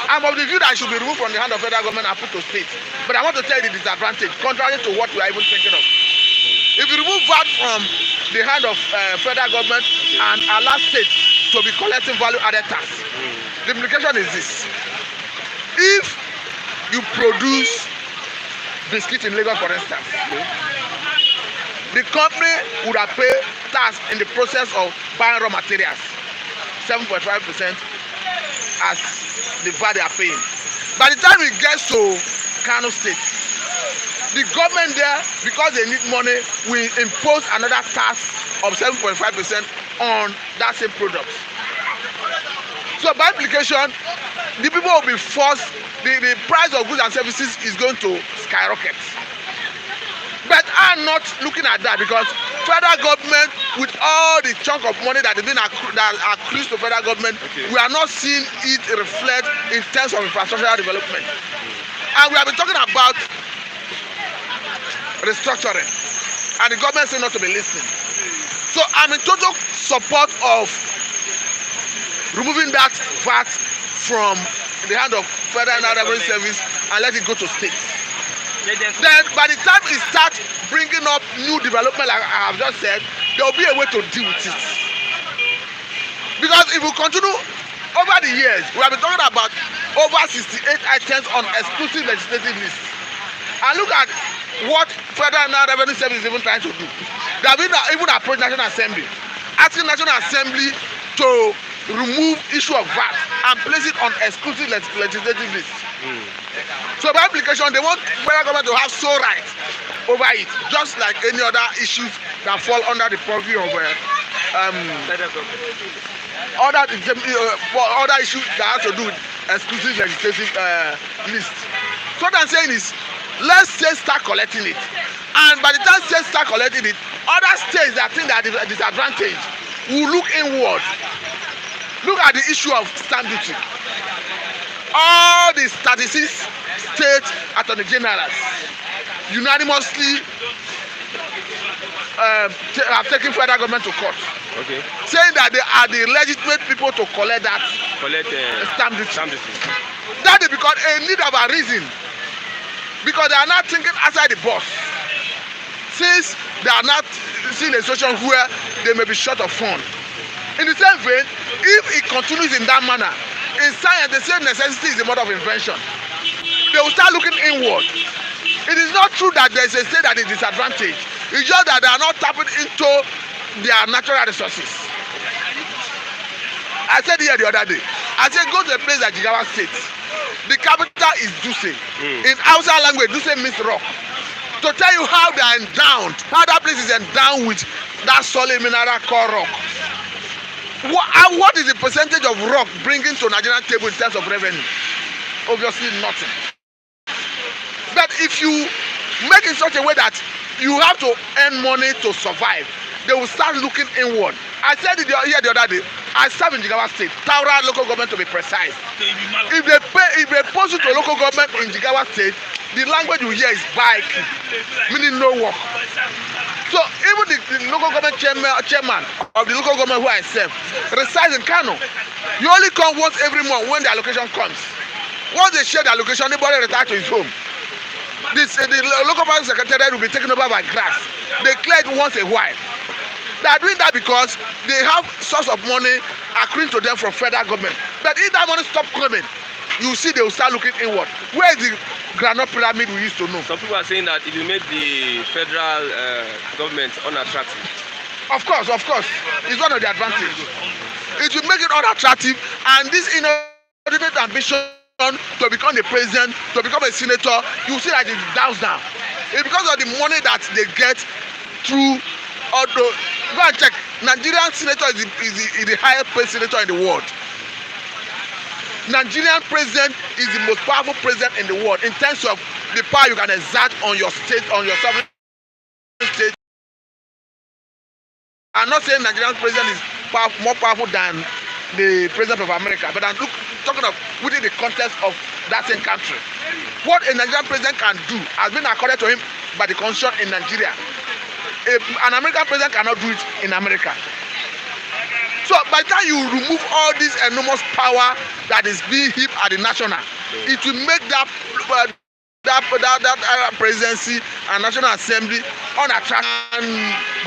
I'm of the view that it should be removed from the hand of federal government and put to states. But I want to tell you the disadvantage, contrary to what we are even thinking of. If you remove VAT from the hand of federal government and allow states to be collecting value-added tax, the implication is this: if you produce biscuit in Lagos, for instance, the company would have paid tax in the process of buying raw materials, 7.5% as the VAT they are paying. By the time it gets to Kano State, the government there, because they need money, will impose another tax of 7.5% on that same product. So by implication, the people will be forced, the price of goods and services is going to skyrocket. But I'm not looking at that because federal government, with all the chunk of money that has been accrued to federal government, we are not seeing it reflect in terms of infrastructural development. And we have been talking about restructuring, and the government seems not to be listening. So I'm in total support of removing that VAT from the hand of federal revenue service and let it go to states. Then by the time it starts bringing up new development, like I have just said, there will be a way to deal with it. Because if we continue over the years, we have been talking about over 68 items on exclusive legislative list. And look at what federal revenue service is even trying to do. They have even approached National Assembly, asking National Assembly to remove issue of VAT and place it on exclusive legislative list. So by implication, they want federal government to have sole rights over it, just like any other issues that fall under the purview of other issues that have to do with exclusive legislative list. So what I'm saying is, let's states start collecting it, and by the time states start collecting it, other states that think that are disadvantaged will look inward. Look at the issue of stamp duty. All the 36 state attorney generals unanimously have taken federal government to court, saying that they are the legitimate people to collect that stamp duty. That is because a need of a reason, because they are not thinking outside the box, since they are not seeing a situation where they may be short of funds. In the same vein, if it continues in that manner, in science they say necessity is the mother of invention. They will start looking inward. It is not true that there is a state that is disadvantaged. It's just that they are not tapping into their natural resources. I said here the other day, I said go to a place like Jigawa State. The capital is Duse. In Hausa language, Duse means rock. To tell you how they are endowed, how that place is endowed with that solid mineral called rock. What is the percentage of rock bringing to Nigerian table in terms of revenue? Obviously nothing. But if you make it such a way that you have to earn money to survive, they will start looking inward. I said it here the other day. I serve in Jigawa State, Taura local government to be precise. If they post it to local government in Jigawa State, the language you hear is bike, meaning no work. So even the local government chairman of the local government who I serve resides in Kano. You only come once every month when the allocation comes. Once they share the allocation, anybody retire to his home. The local government secretariat will be taken over by grass. They clear it once a while. They are doing that because they have source of money accruing to them from federal government. But if that money stops coming, you see they will start looking inward. Where is the granite pyramid we used to know? Some people are saying that it will make the federal government unattractive. Of course, it's one of the advantages. It will make it unattractive, and this inordinate ambition to become the president, to become a senator, you see that it dies down. It's because of the money that they get through. Although, go and check, Nigerian senator is the highest paid senator in the world. Nigerian president is the most powerful president in the world in terms of the power you can exert on your state, on your sovereign state. I'm not saying Nigerian president is more powerful than the president of America, but I'm talking of within the context of that same country. What a Nigerian president can do has been accorded to him by the constitution in Nigeria. An American president cannot do it in America. So by the time you remove all this enormous power that is being heaped at the national, it will make that presidency and National Assembly unattractive, and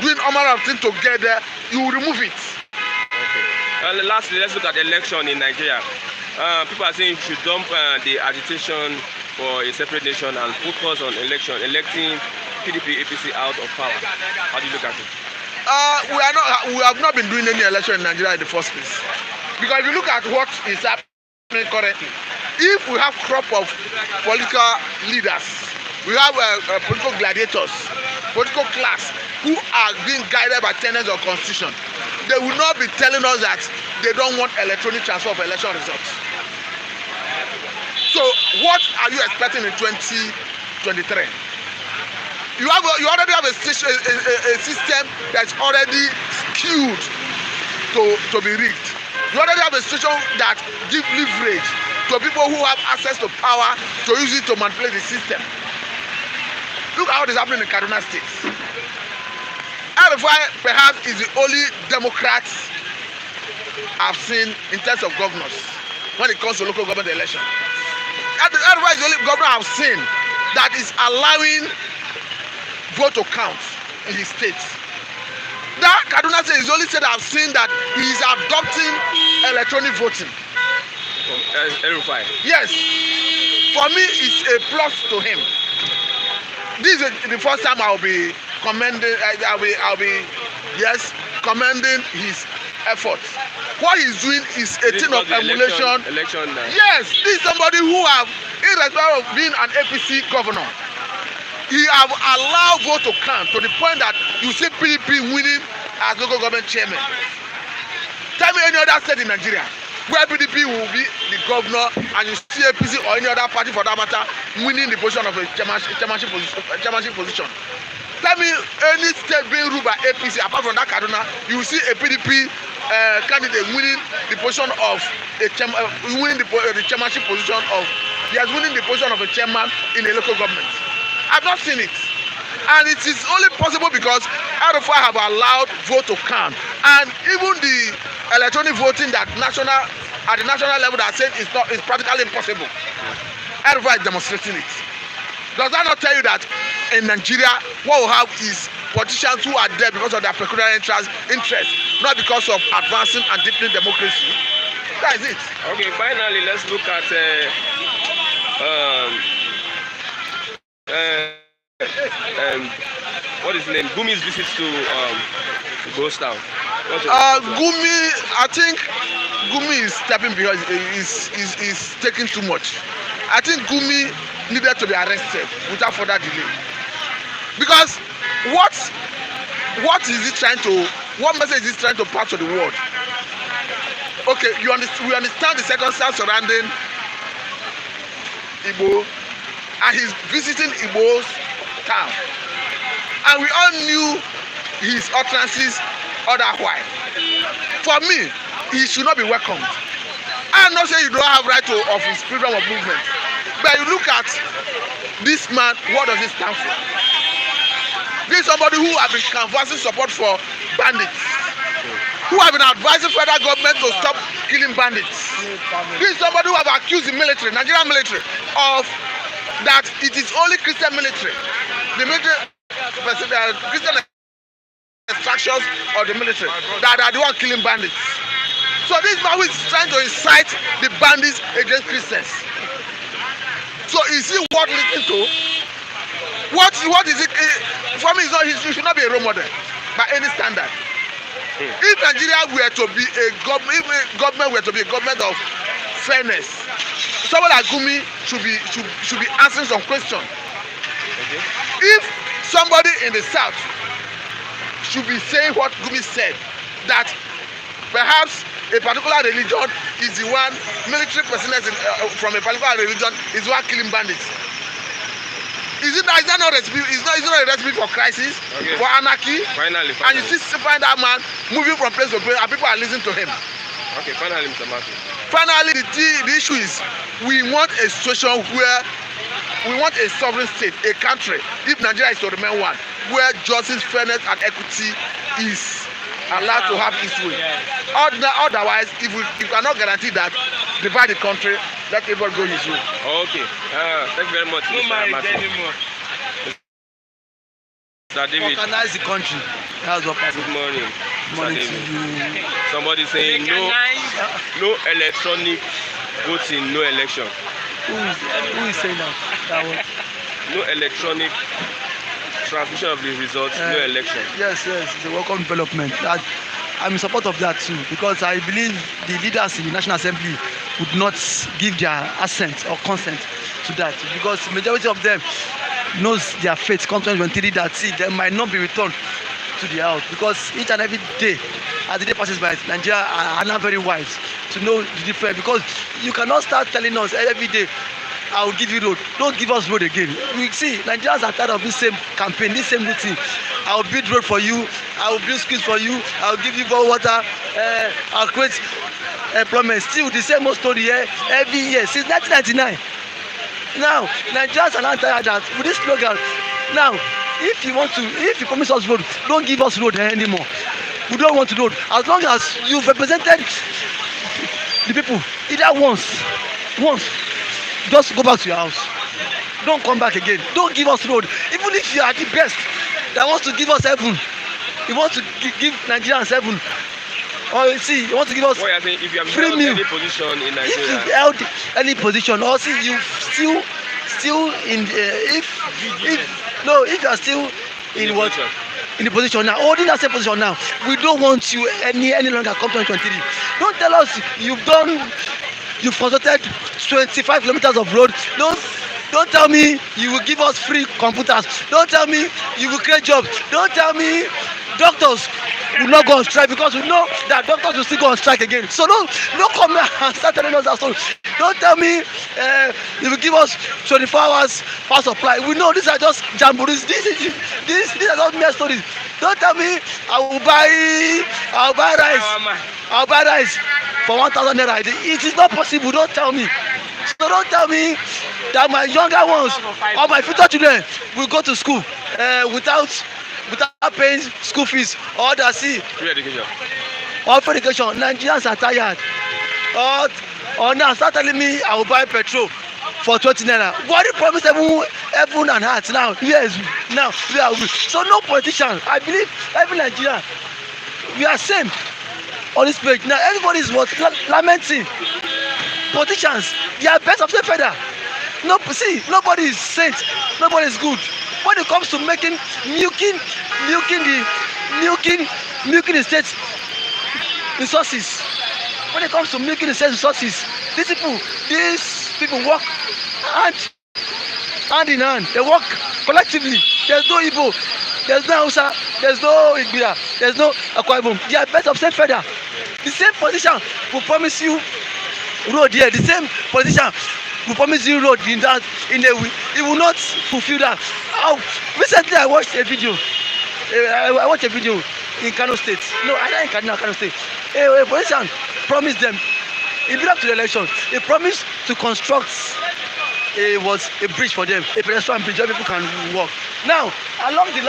doing all manner of things together, you will remove it. Okay. Lastly, let's look at the election in Nigeria. People are saying you should dump the agitation for a separate nation and focus on electing PDP, APC out of power. How do you look at it? We have not been doing any election in Nigeria in the first place. Because if you look at what is happening currently, if we have crop of political leaders, we have political gladiators, political class who are being guided by tenets of constitution, they will not be telling us that they don't want electronic transfer of election results. So what are you expecting in 2023? You already have a system that's already skewed to be rigged. You already have a situation that gives leverage to people who have access to power to use it to manipulate the system. Look at what is happening in Kaduna State. Arifai perhaps is the only Democrat I've seen in terms of governors when it comes to local government election. Arifai is the only governor I've seen that is allowing vote to count in his state. That Kaduna State is the only state I've seen that he is adopting electronic voting. Arifai. Yes, for me it's a plus to him. This is the first time I'll be commending. I'll be commending his efforts. What he's doing is a thing of emulation. Election. Yes, this is somebody who have, irrespective of being an APC governor, he have allowed vote to count to the point that you see PDP winning as local government chairman. Tell me any other state in Nigeria where PDP will be the governor and you see APC or any other party for that matter winning the position of a chairmanship position. Tell me any state being ruled by APC apart from that Kaduna, you see a PDP candidate winning the position of a winning the chairmanship position of, he has winning the position of a chairman in a local government. I've not seen it, and it is only possible because Arifai have allowed vote to count, and even the electronic voting that at the national level that said is practically impossible. Arifai is demonstrating it. Does that not tell you that in Nigeria what we have is politicians who are there because of their peculiar interest, not because of advancing and deepening democracy? That is it. Okay, finally let's look at what is his name? Gumi's visit to Ghost Town. Gumi, I think Gumi is stepping because is taking too much. I think Gumi needed to be arrested without further delay. Because what is he trying to? What message is he trying to pass to the world? Okay, we understand the circumstances surrounding Igbo, and he's visiting Igbo's town, and we all knew his utterances otherwise. For me, he should not be welcomed. I'm not saying you don't have right of his freedom of movement, but you look at this man, what does he stand for? This is somebody who has been canvassing support for bandits, who have been advising federal government to stop killing bandits. This is somebody who have accused the military, Nigerian military, of that it is only Christian military, the military, Christian extractions of the military that are the one killing bandits. So this man who is trying to incite the bandits against Christians. So is he worth listening to? What is it? For me, he should not be a role model by any standard. If Nigeria were to be a government, if government were to be a government of fairness, someone like Gumi should be answering some questions. Okay. If somebody in the south should be saying what Gumi said, that perhaps a particular religion is the one, military personnel from a particular religion is the one killing bandits. Is that not a recipe? Is not a recipe for crisis, okay, for anarchy? Finally. And you see find that man moving from place to place and people are listening to him. Okay, finally, Mr. Matthew. Finally, the issue is we want a situation where we want a sovereign state, a country, if Nigeria is to remain one, where justice, fairness and equity is allowed to have its way. Otherwise, if we cannot guarantee that, divide the country, let everybody go his way. Okay. Thank you very much, Mr. Matthew. Mr. David. Organize the country. That's what. Good morning. Good morning to you. Somebody saying no electronic voting, no election. Who is saying that? No electronic transmission of the results, no election. Yes, it's a welcome development. I'm in support of that too, because I believe the leaders in the National Assembly would not give their assent or consent to that, because the majority of them knows their fate come 2023 that they might not be returned to the house, because each and every day as the day passes by, Nigeria are not very wise to know the difference, because you cannot start telling us every day I will give you road. Don't give us road again. We see Nigerians are tired of this same campaign, this same routine. I will build road for you. I will build schools for you. I will give you more water. I'll create employment. Still the same old story here every year since 1999. Now Nigerians are not tired that with this slogan. Now if you promise us road, don't give us road anymore. We don't want road. As long as you've represented the people either once, just go back to your house. Don't come back again. Don't give us road. Even if you are the best that wants to give us heaven, you want to give Nigerians heaven. Or you see, you want to give us if you have free held meal. any position in Nigeria, If you held any position, or see you still in if you are still in what position. in the position now, holding that same position now, we don't want you any longer come 2023. Don't tell us you've constructed 25 kilometers of road. Don't tell me you will give us free computers. Don't tell me you will create jobs. Don't tell me doctors will not go on strike, because we know that doctors will still go on strike again. So don't come here and start telling us that story. Don't tell me you will give us 24 hours power supply. We know these are just jamborees. These are not mere stories. Don't tell me I'll buy rice for 1,000 naira. It is not possible. Don't tell me. So don't tell me that my younger ones or my future children will go to school without paying school fees or the free education. or free education. Nigerians are tired. Or now start telling me I will buy petrol for 20 naira. What you promise heaven and heart now? Yes, now we are weak. So no politician. I believe every Nigerian, we are same on this page. Now everybody is lamenting. Politicians, they are best of the feather. No, see, nobody is saint, nobody is good. When it comes to milking the state resources, when it comes to milking the state resources, these people work hand in hand. They work collectively. There's no Igbo, there's no Hausa, there's no Igbira, there's no Akwa Ibom. They are best of same feather. The same politician will promise you road here. The same politician will promise you road in a week. He will not fulfill that. Recently I watched a video. I watched a video in Kano State. No, I don't in Kano State. A politician promised them, in build up to the election, he promised to construct a bridge for them, a pedestrian bridge where people can walk. Now, along the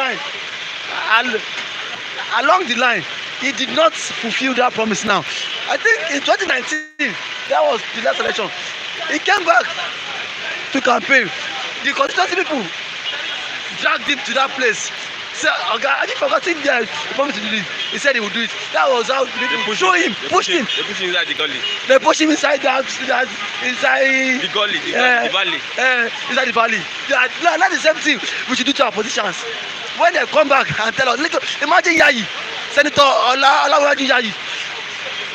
line, he did not fulfill that promise now. I think in 2019, that was the last election. He came back to campaign. The constituency people dragged him to that place. So, I think forgetting that he promised to do this. He said he would do it. That was how they pushed him. They pushed him inside the gully. They pushed him inside inside the gully, the valley. Inside the valley. That's the same thing we should do to our politicians. When they come back and tell us, imagine Yayi, Senator Olawale Yayi,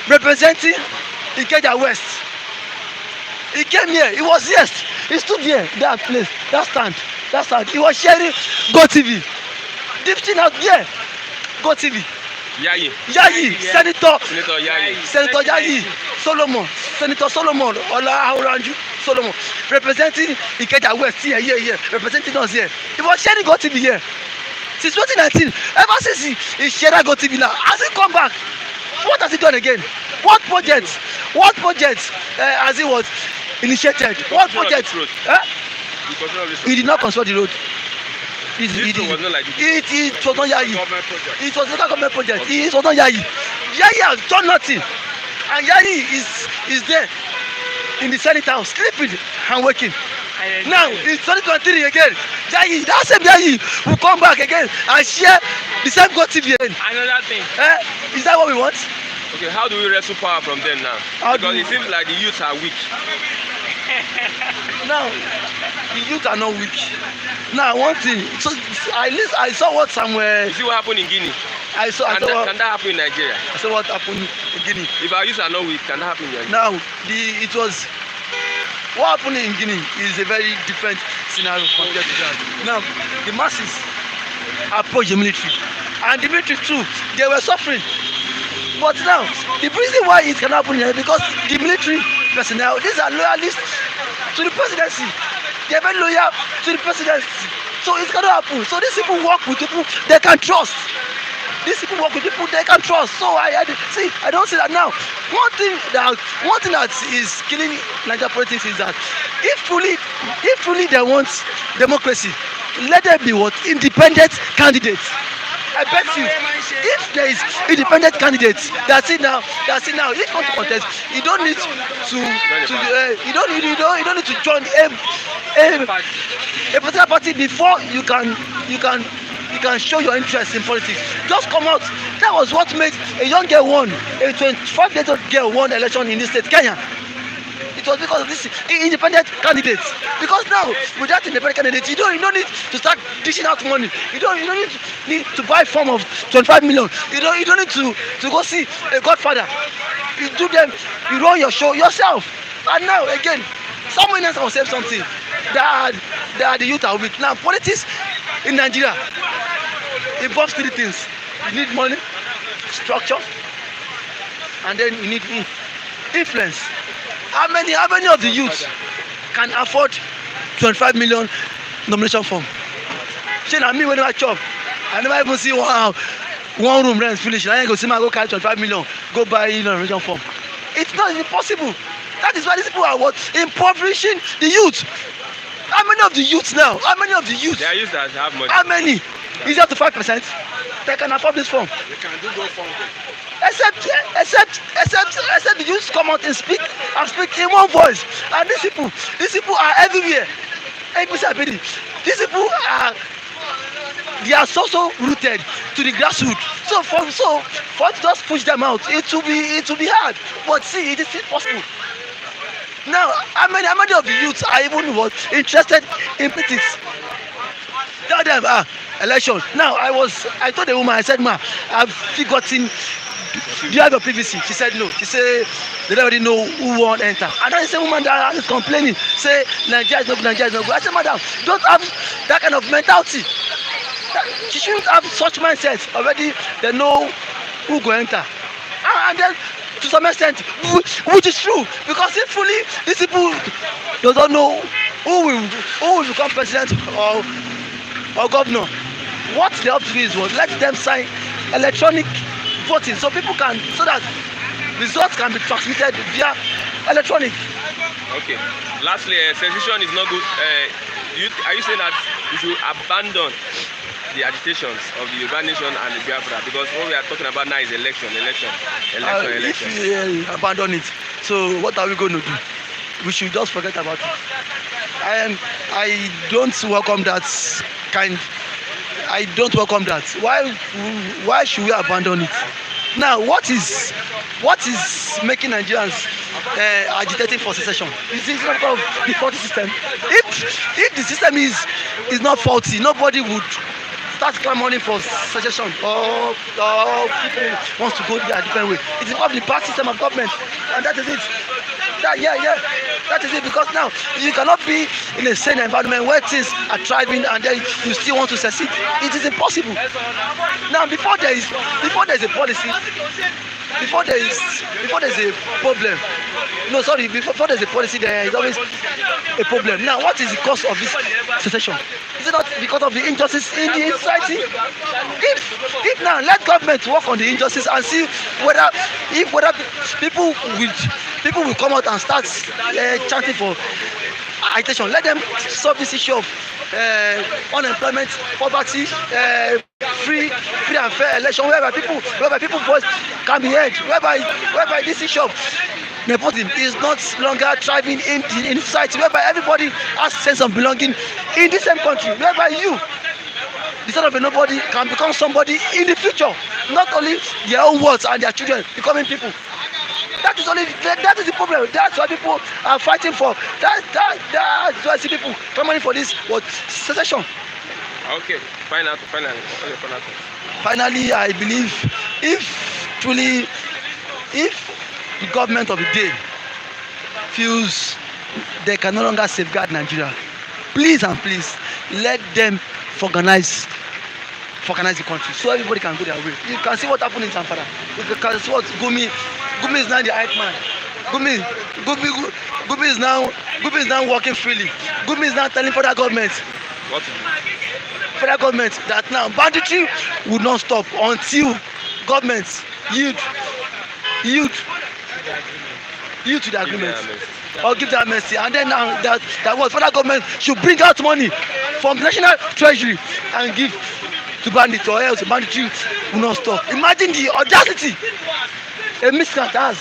representing Ikeja West. He came here. He was here. He stood here, that place, that stand. He was sharing GoTV. Deep thing out there, GoTV. Yayi. Senator Yayi Solomon, Senator Solomon Olaoranju Solomon, representing Ikeja West here, representing us here. He was sharing GoTV here since 2019. Ever since he shared GoTV now, has he come back? What has he done again? What projects has he was initiated? What projects? He did not construct the road. It was not Yayi. It was not a government project. It was not Yayi. Yayi has done nothing, and Yayi is there in the Senate House sleeping and waking. Now it's 2023 again. Yayi, that same Yayi will come back again and share the same GoTV again. Another thing. Is that what we want? Okay, how do we wrestle power from them now? Because it seems like the youths are weak. Now the youth are not weak. Now one thing, so at least I saw what somewhere. You see what happened in Guinea? Can that happen in Nigeria? I saw what happened in Guinea. If our youths are not weak, can that happen in Nigeria? Now what happened in Guinea is a very different scenario compared to that. Now the masses approach the military, and the military too, they were suffering. But now the reason why it can happen here because the military personnel, these are loyalists to to the presidency. They are very loyal to the presidency. So it cannot happen. So these people work with people they can trust. These people work with people they can trust. So I don't see that now. One thing that is killing Nigerian politics is that if truly they want democracy, let there be what independent candidates. I bet you, if there is independent candidates, that's it now. If you want to contest, you don't need to join a political party before you can show your interest in politics. Just come out. That was what made a young girl won, a 25-year-old girl won the election in this state, Kenya. It was because of this independent candidates. Because now, with that independent candidate, you don't need to start dishing out money. You don't need to buy a form of 25 million. You don't need to go see a godfather. You do them, you run your show yourself. And now, again, someone else will say something that the youth are weak. Now, politics in Nigeria involves three things. You need money, structure, and then you need influence. How many of the youth can afford 25 million nomination form? Shey na me when I chop, I never even see one room rent finish. I go see my go carry 25 million, go buy nomination form. It's not impossible. That is why these people are what impoverishing the youth. How many of the youth now? How many of the youth? They are youth that have money. How many? Is it up to 5%? They can afford this form. They can do go form. Except the youth come out and speak in one voice. And these people are everywhere. These people are so rooted to the grassroots. So for to just push them out, it will be hard. But see, it is possible. Now, how many of the youths are even interested in politics? Tell them election. Now I told the woman, I said, ma, I've forgotten. Do you have your PVC? She said no. She said they don't already know who won't enter. And then the same woman that is complaining, say Nigeria is not good. I said, madam, don't have that kind of mentality. She shouldn't have such mindset. Already they know who go enter. And then to some extent, which is true, because if fully these people don't know who will become president or governor, what they have to do is let them sign electronic voting so that results can be transmitted via electronic. Okay. Lastly, censorship is not good. Are you saying that we should abandon the agitations of the Yoruba nation and the Biafra, because what we are talking about now is election. If we abandon it, so what are we going to do? We should just forget about it. I don't welcome that kind. I don't welcome that. Why should we abandon it? Now, what is making Nigerians agitating for secession? Is it because of the faulty system? If the system is not faulty, nobody would start clamoring for secession or people wants to go their different way. It is probably the bad system of government, and that is it. That is it, because now you cannot be in a sane environment where things are thriving and then you still want to succeed. It is impossible. Now before there is a policy, before there is a problem. No, sorry, before there's a policy, there is always a problem. Now, what is the cause of this secession? Is it not because of the injustice in the society? If now let government work on the injustice and see whether people will come out and start chanting for agitation. Let them solve this issue of unemployment, poverty, free and fair election, whereby people voice can be heard, whereby this issue of nepotism is not longer thriving in society, whereby everybody has sense of belonging in the same country, whereby you, the son of a nobody, can become somebody in the future, not only their own words and their children becoming people. That is the problem. That's why people are fighting for. That's why I see people clamoring for this secession. Okay, finally. Finally, I believe if the government of the day feels they can no longer safeguard Nigeria, please let them organize the country so everybody can go their way. You can see what happened in Zamfara. You can see what Gumi is now the hype man. Gumi, Gumi, Gumi is now working freely. Gumi is now telling federal government, What to that now banditry will not stop until government yield to the agreement or give them mercy, and then now that what federal government should bring out money from the national treasury and give to bandits, or else banditry will not stop. Imagine the audacity a miscreant has.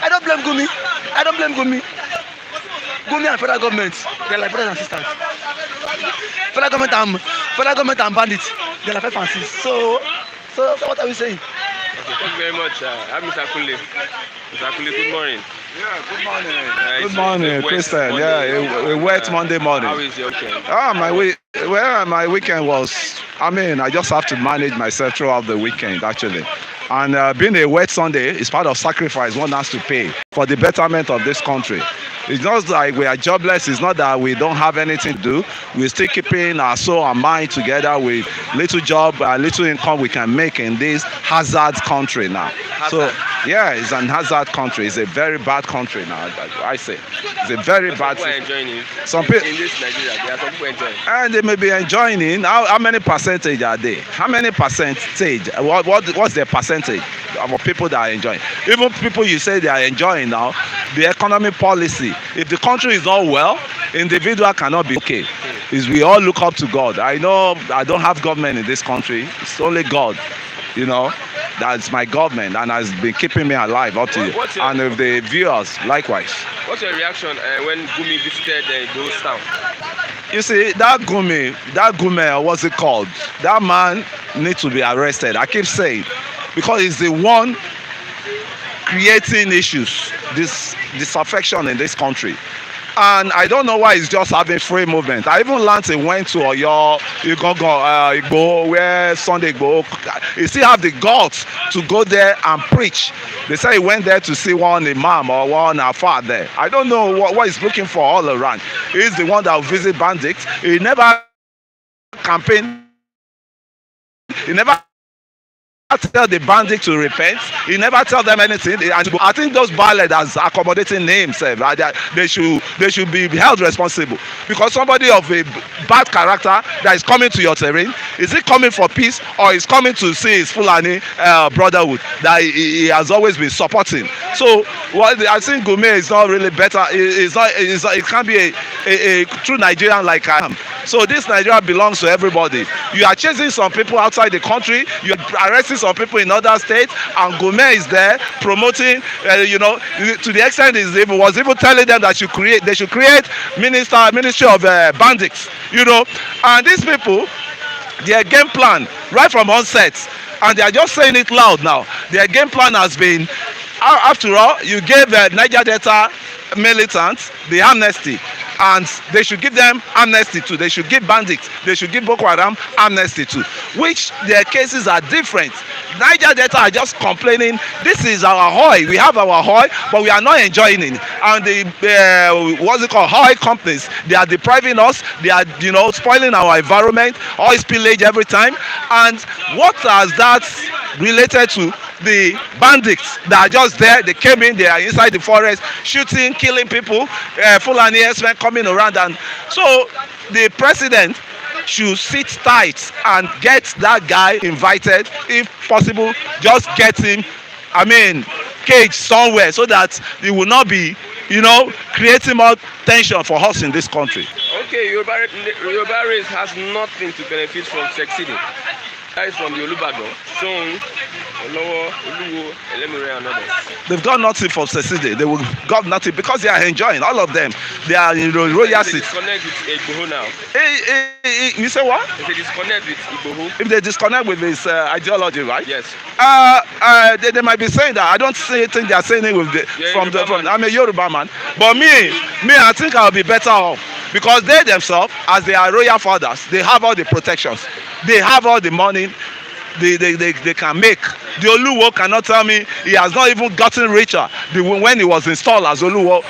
I don't blame Gumi. Gumi and federal government, they're like brothers and sisters. Federal government and bandits, they're like 5 and 6. So what are we saying? Okay, thank you very much. Mr. Kule. Mr. Kule, good morning. Yeah, good morning. Good morning, Christian. Yeah, a wet Monday morning. How is your weekend? My weekend was, I just have to manage myself throughout the weekend, actually. And being a wet Sunday is part of sacrifice one has to pay for the betterment of this country. It's not like we are jobless. It's not that we don't have anything to do. We're still keeping our soul and mind together with little job and little income we can make in this hazard country now. So, yeah, it's an hazard country. It's a very bad country now, I say. It's a very bad People are enjoying it. Some people in this Nigeria, there are some people enjoying it. and they may be enjoying it. How many percentage are they? How many percentage? What's the percentage of people that are enjoying? Even people you say they are enjoying now, the economic policy. If the country is not well, individual cannot be okay. Is we all look up to God. I know I don't have government in this country. It's only God, that's my government and has been keeping me alive up to and if the viewers likewise. What's your reaction when Gumi visited those town? You see, that Gumi, what's it called? That man needs to be arrested. I keep saying, because he's the one creating issues, this disaffection in this country. And I don't know why he's just having free movement. I even learned he went to Oyo, Igbo, where Sunday Igbo, he still have the guts to go there and preach. They say he went there to see one imam or one afar there. I don't know what he's looking for all around. He's the one that will visit bandits. He never campaign. He never tell the bandit to repent. He never tell them anything. I think those ballad as accommodating names, they should be held responsible, because somebody of a bad character that is coming to your terrain, is he coming for peace or is coming to see his Fulani brotherhood that he has always been supporting? So I think Gumi is not really better. It can't be a true Nigerian like I am. So this Nigeria belongs to everybody. You are chasing some people outside the country. You are arresting some people in other states, and Gumi is there promoting. To the extent he was even telling them that they should create ministry of bandits. And these people, their game plan right from onset, and they are just saying it loud now. Their game plan has been, after all, you gave Niger Delta militants the amnesty, and they should give them amnesty too. They should give bandits, they should give Boko Haram amnesty too, which their cases are different. Niger Delta are just complaining, this is our oil, we have our oil, but we are not enjoying it. And the oil companies, they are depriving us, they are spoiling our environment, oil spillage every time. And what has that related to? The bandits that are just there, they came in, they are inside the forest, shooting, killing people, Fulani herdsmen coming around. And so the president should sit tight and get that guy invited, if possible, just get him, caged somewhere, so that he will not be, creating more tension for us in this country. Okay, Yoruba race has nothing to benefit from succeeding. That is from Yolubado, Song, Olowo, Oluwo, Elemure, and others. They've got nothing for succeeding. They will got nothing because they are enjoying, all of them. They are in royal seats. They disconnect with Igboho now. You say what? If they disconnect with Igboho. If they disconnect with his ideology, right? Yes. They might be saying that. I don't think they are saying it I'm a Yoruba man. But me, I think I'll be better off, because they themselves, as they are royal fathers, they have all the protections. They have all the money they can make The Oluwo cannot tell me he has not even gotten richer when he was installed as Oluwo.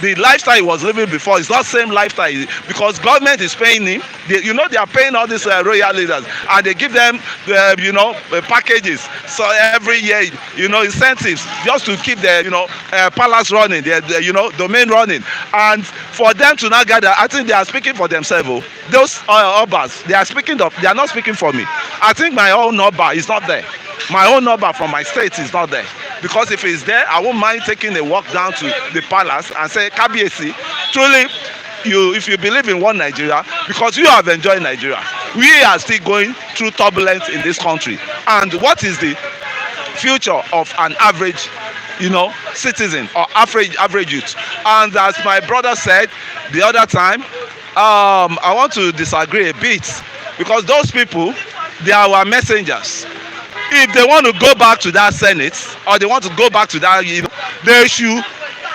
The lifestyle he was living before is not same lifestyle because government is paying him. They are paying all these royal leaders and they give them packages. So every year, incentives just to keep the palace running, the domain running. And for them to not gather, I think they are speaking for themselves. Oh. Those Obas, they are not speaking for me. I think my own Oba is not there. My own number from my state is not there, because if it's there, I won't mind taking a walk down to the palace and say, Kabiesi, truly, if you believe in one Nigeria, because you have enjoyed Nigeria, we are still going through turbulence in this country. And what is the future of an average, citizen or average youth? And as my brother said the other time, I want to disagree a bit, because those people, they are our messengers. If they want to go back to that Senate, or they want to go back to that, they should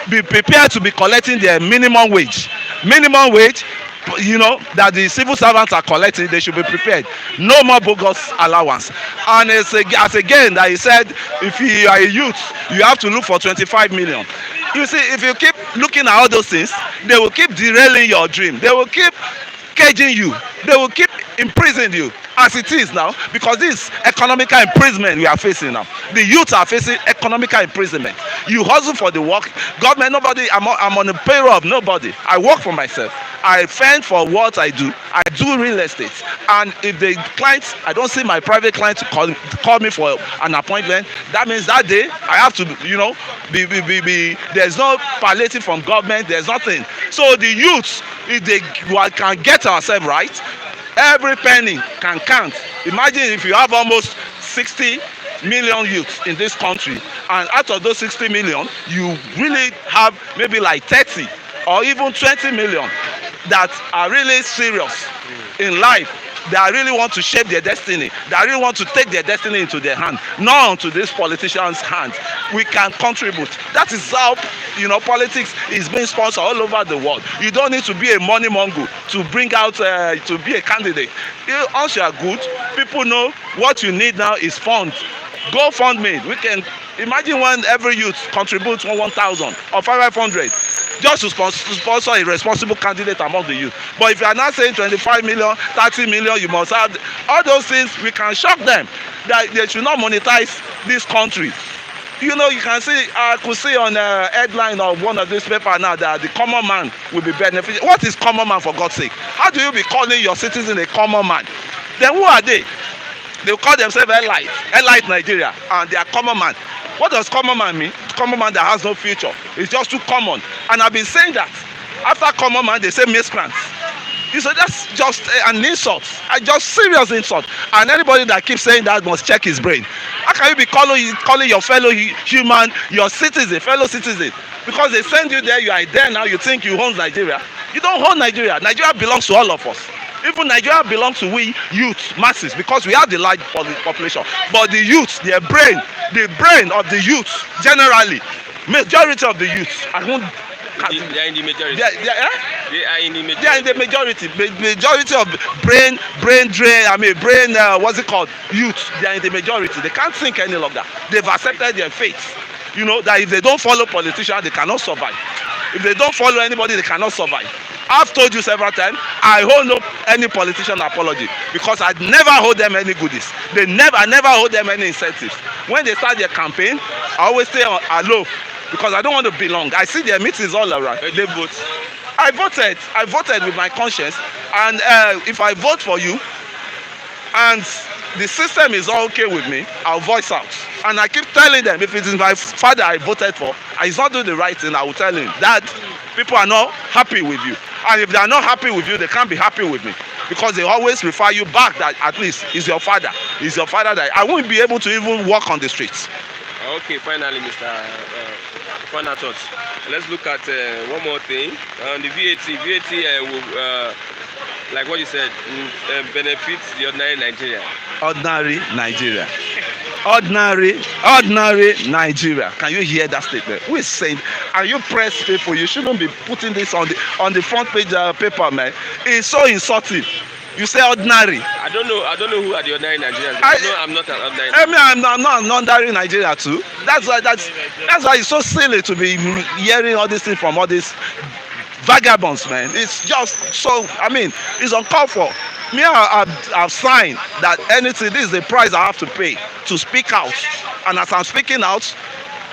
be prepared to be collecting their minimum wage. Minimum wage, that the civil servants are collecting, they should be prepared. No more bogus allowance. And as again that he said, if you are a youth, you have to look for 25 million. You see, if you keep looking at all those things, they will keep derailing your dream. They will keep caging you. They will keep imprisoning you as it is now, because this economical imprisonment we are facing now. The youth are facing economical imprisonment. You hustle for the work. Government, nobody, I'm on the payroll of nobody. I work for myself. I fend for what I do. I do real estate. And if the clients, I don't see my private client to call me for an appointment, that means that day I have to, there's no palliative from government, there's nothing. So the youth, if they can get ourselves right, every penny can count. Imagine if you have almost 60 million youths in this country, and out of those 60 million, you really have maybe like 30 or even 20 million that are really serious in life, that really want to shape their destiny, that really want to take their destiny into their hand, not into these politicians' hands. We can contribute. That is how politics is being sponsored all over the world. You don't need to be a money mongo to bring out to be a candidate. Once you are good, people know what you need now is funds. Go fund me. We can imagine when every youth contributes 1,000 or 500 just to sponsor a responsible candidate among the youth. But if you are not saying 25 million, 30 million, you must have all those things. We can shock them that they should not monetize this country. You can see, I could see on a headline of one of these papers now that the common man will be benefiting. What is common man, for God's sake? How do you be calling your citizen a common man? Then who are they? They call themselves Elite Nigeria, and they are common man. What does common man mean? Common man that has no future. It's just too common. And I've been saying that. After common man, they say miscreants. So that's just an insult, a just serious insult. And anybody that keeps saying that must check his brain. How can you be calling your fellow human, your citizen, fellow citizen? Because they send you there, you are there now, you think you own Nigeria. You don't own Nigeria. Nigeria belongs to all of us. Even Nigeria belongs to we youth, masses, because we have the large population. But the youth, the brain of the youth, generally, majority of the youth, they are in the majority. They are in the majority. They are in the majority. Majority of brain drain. What's it called? Youth. They are in the majority. They can't think any longer. They've accepted their fate. That if they don't follow politicians, they cannot survive. If they don't follow anybody, they cannot survive. I've told you several times, I hold no any politician apology, because I never hold them any goodies. I never hold them any incentives. When they start their campaign, I always stay aloof, because I don't want to belong. I see their meetings all around. They vote. I voted with my conscience, and if I vote for you, and the system is all okay with me, I'll voice out. And I keep telling them, if it is my father I voted for, and he's not doing the right thing, I will tell him that people are not happy with you. And if they are not happy with you, they can't be happy with me, because they always refer you back that at least it's your father. It's your father that I won't be able to even walk on the streets. Okay, finally, Mr. Final thoughts. Let's look at one more thing. On the VAT will, like what you said, benefits the ordinary Nigeria. Ordinary Nigeria. Ordinary Nigeria. Can you hear that statement? Who is saying? And you press people, you shouldn't be putting this on the front page paper, man. It's so insulting. You say ordinary. I I don't know who are the ordinary Nigerians. I'm not an ordinary. I mean, I'm not an ordinary Nigeria too. That's why it's so silly to be hearing all these things from all these vagabonds, man. It's just so. I mean, it's uncalled for. Me, I've signed that anything. This is the price I have to pay to speak out, and as I'm speaking out,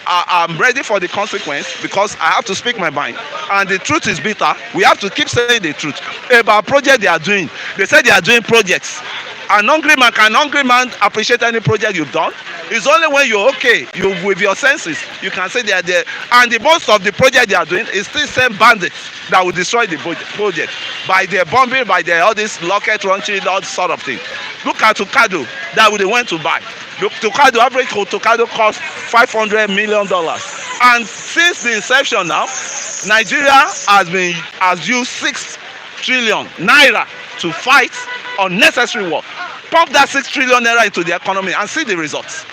I'm ready for the consequence because I have to speak my mind. And the truth is bitter. We have to keep saying the truth about project they are doing. They say they are doing projects. An hungry man appreciate any project you've done? It's only when you're okay, you with your senses, you can say they are there. And the most of the project they are doing is still same bandits that will destroy the project by their bombing, by their all this locket launching, all sort of thing. Look at Tukado that they went to buy. Look, Tukado average Tukado cost $500 million. And since the inception now, Nigeria has used 6 trillion naira to fight unnecessary war. Pump that 6 trillion naira into the economy and see the results.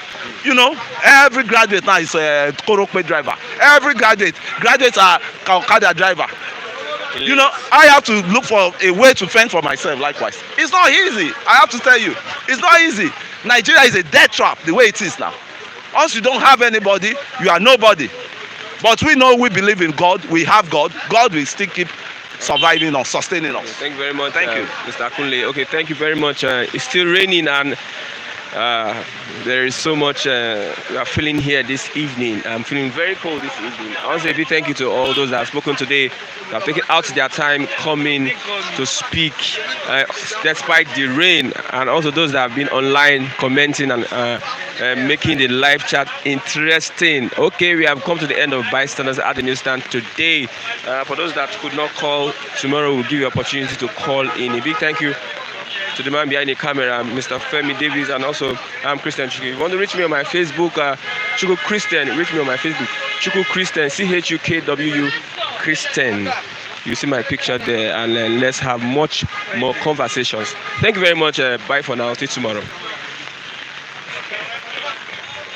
You know, every graduate now is a Korokpe driver. Every graduates are Okada driver. You know, I have to look for a way to fend for myself likewise. It's not easy. I have to tell you, it's not easy. Nigeria is a death trap the way it is now. Once you don't have anybody, you are nobody. But we know we believe in God. We have God. God will still keep surviving or sustaining us. Thank you very much. Thank you, Mr. Akunle. Okay, thank you very much. It's still raining and there is so much we are feeling here this evening. I'm feeling very cold this evening. I want to say a big thank you to all those that have spoken today, that have taken out their time coming to speak despite the rain, and also those that have been online commenting and making the live chat interesting. Okay, we have come to the end of Bystanders at the newsstand today. For those that could not call, tomorrow we'll give you opportunity to call in. A big thank you to the man behind the camera, Mr. Femi Davis, and also I'm Christian Chuku. If you want to reach me on my Facebook, Chuku Christian, reach me on my Facebook, Chuku Christian, CHUKWU Christian. You see my picture there, and let's have much more conversations. Thank you very much. Bye for now. Till tomorrow.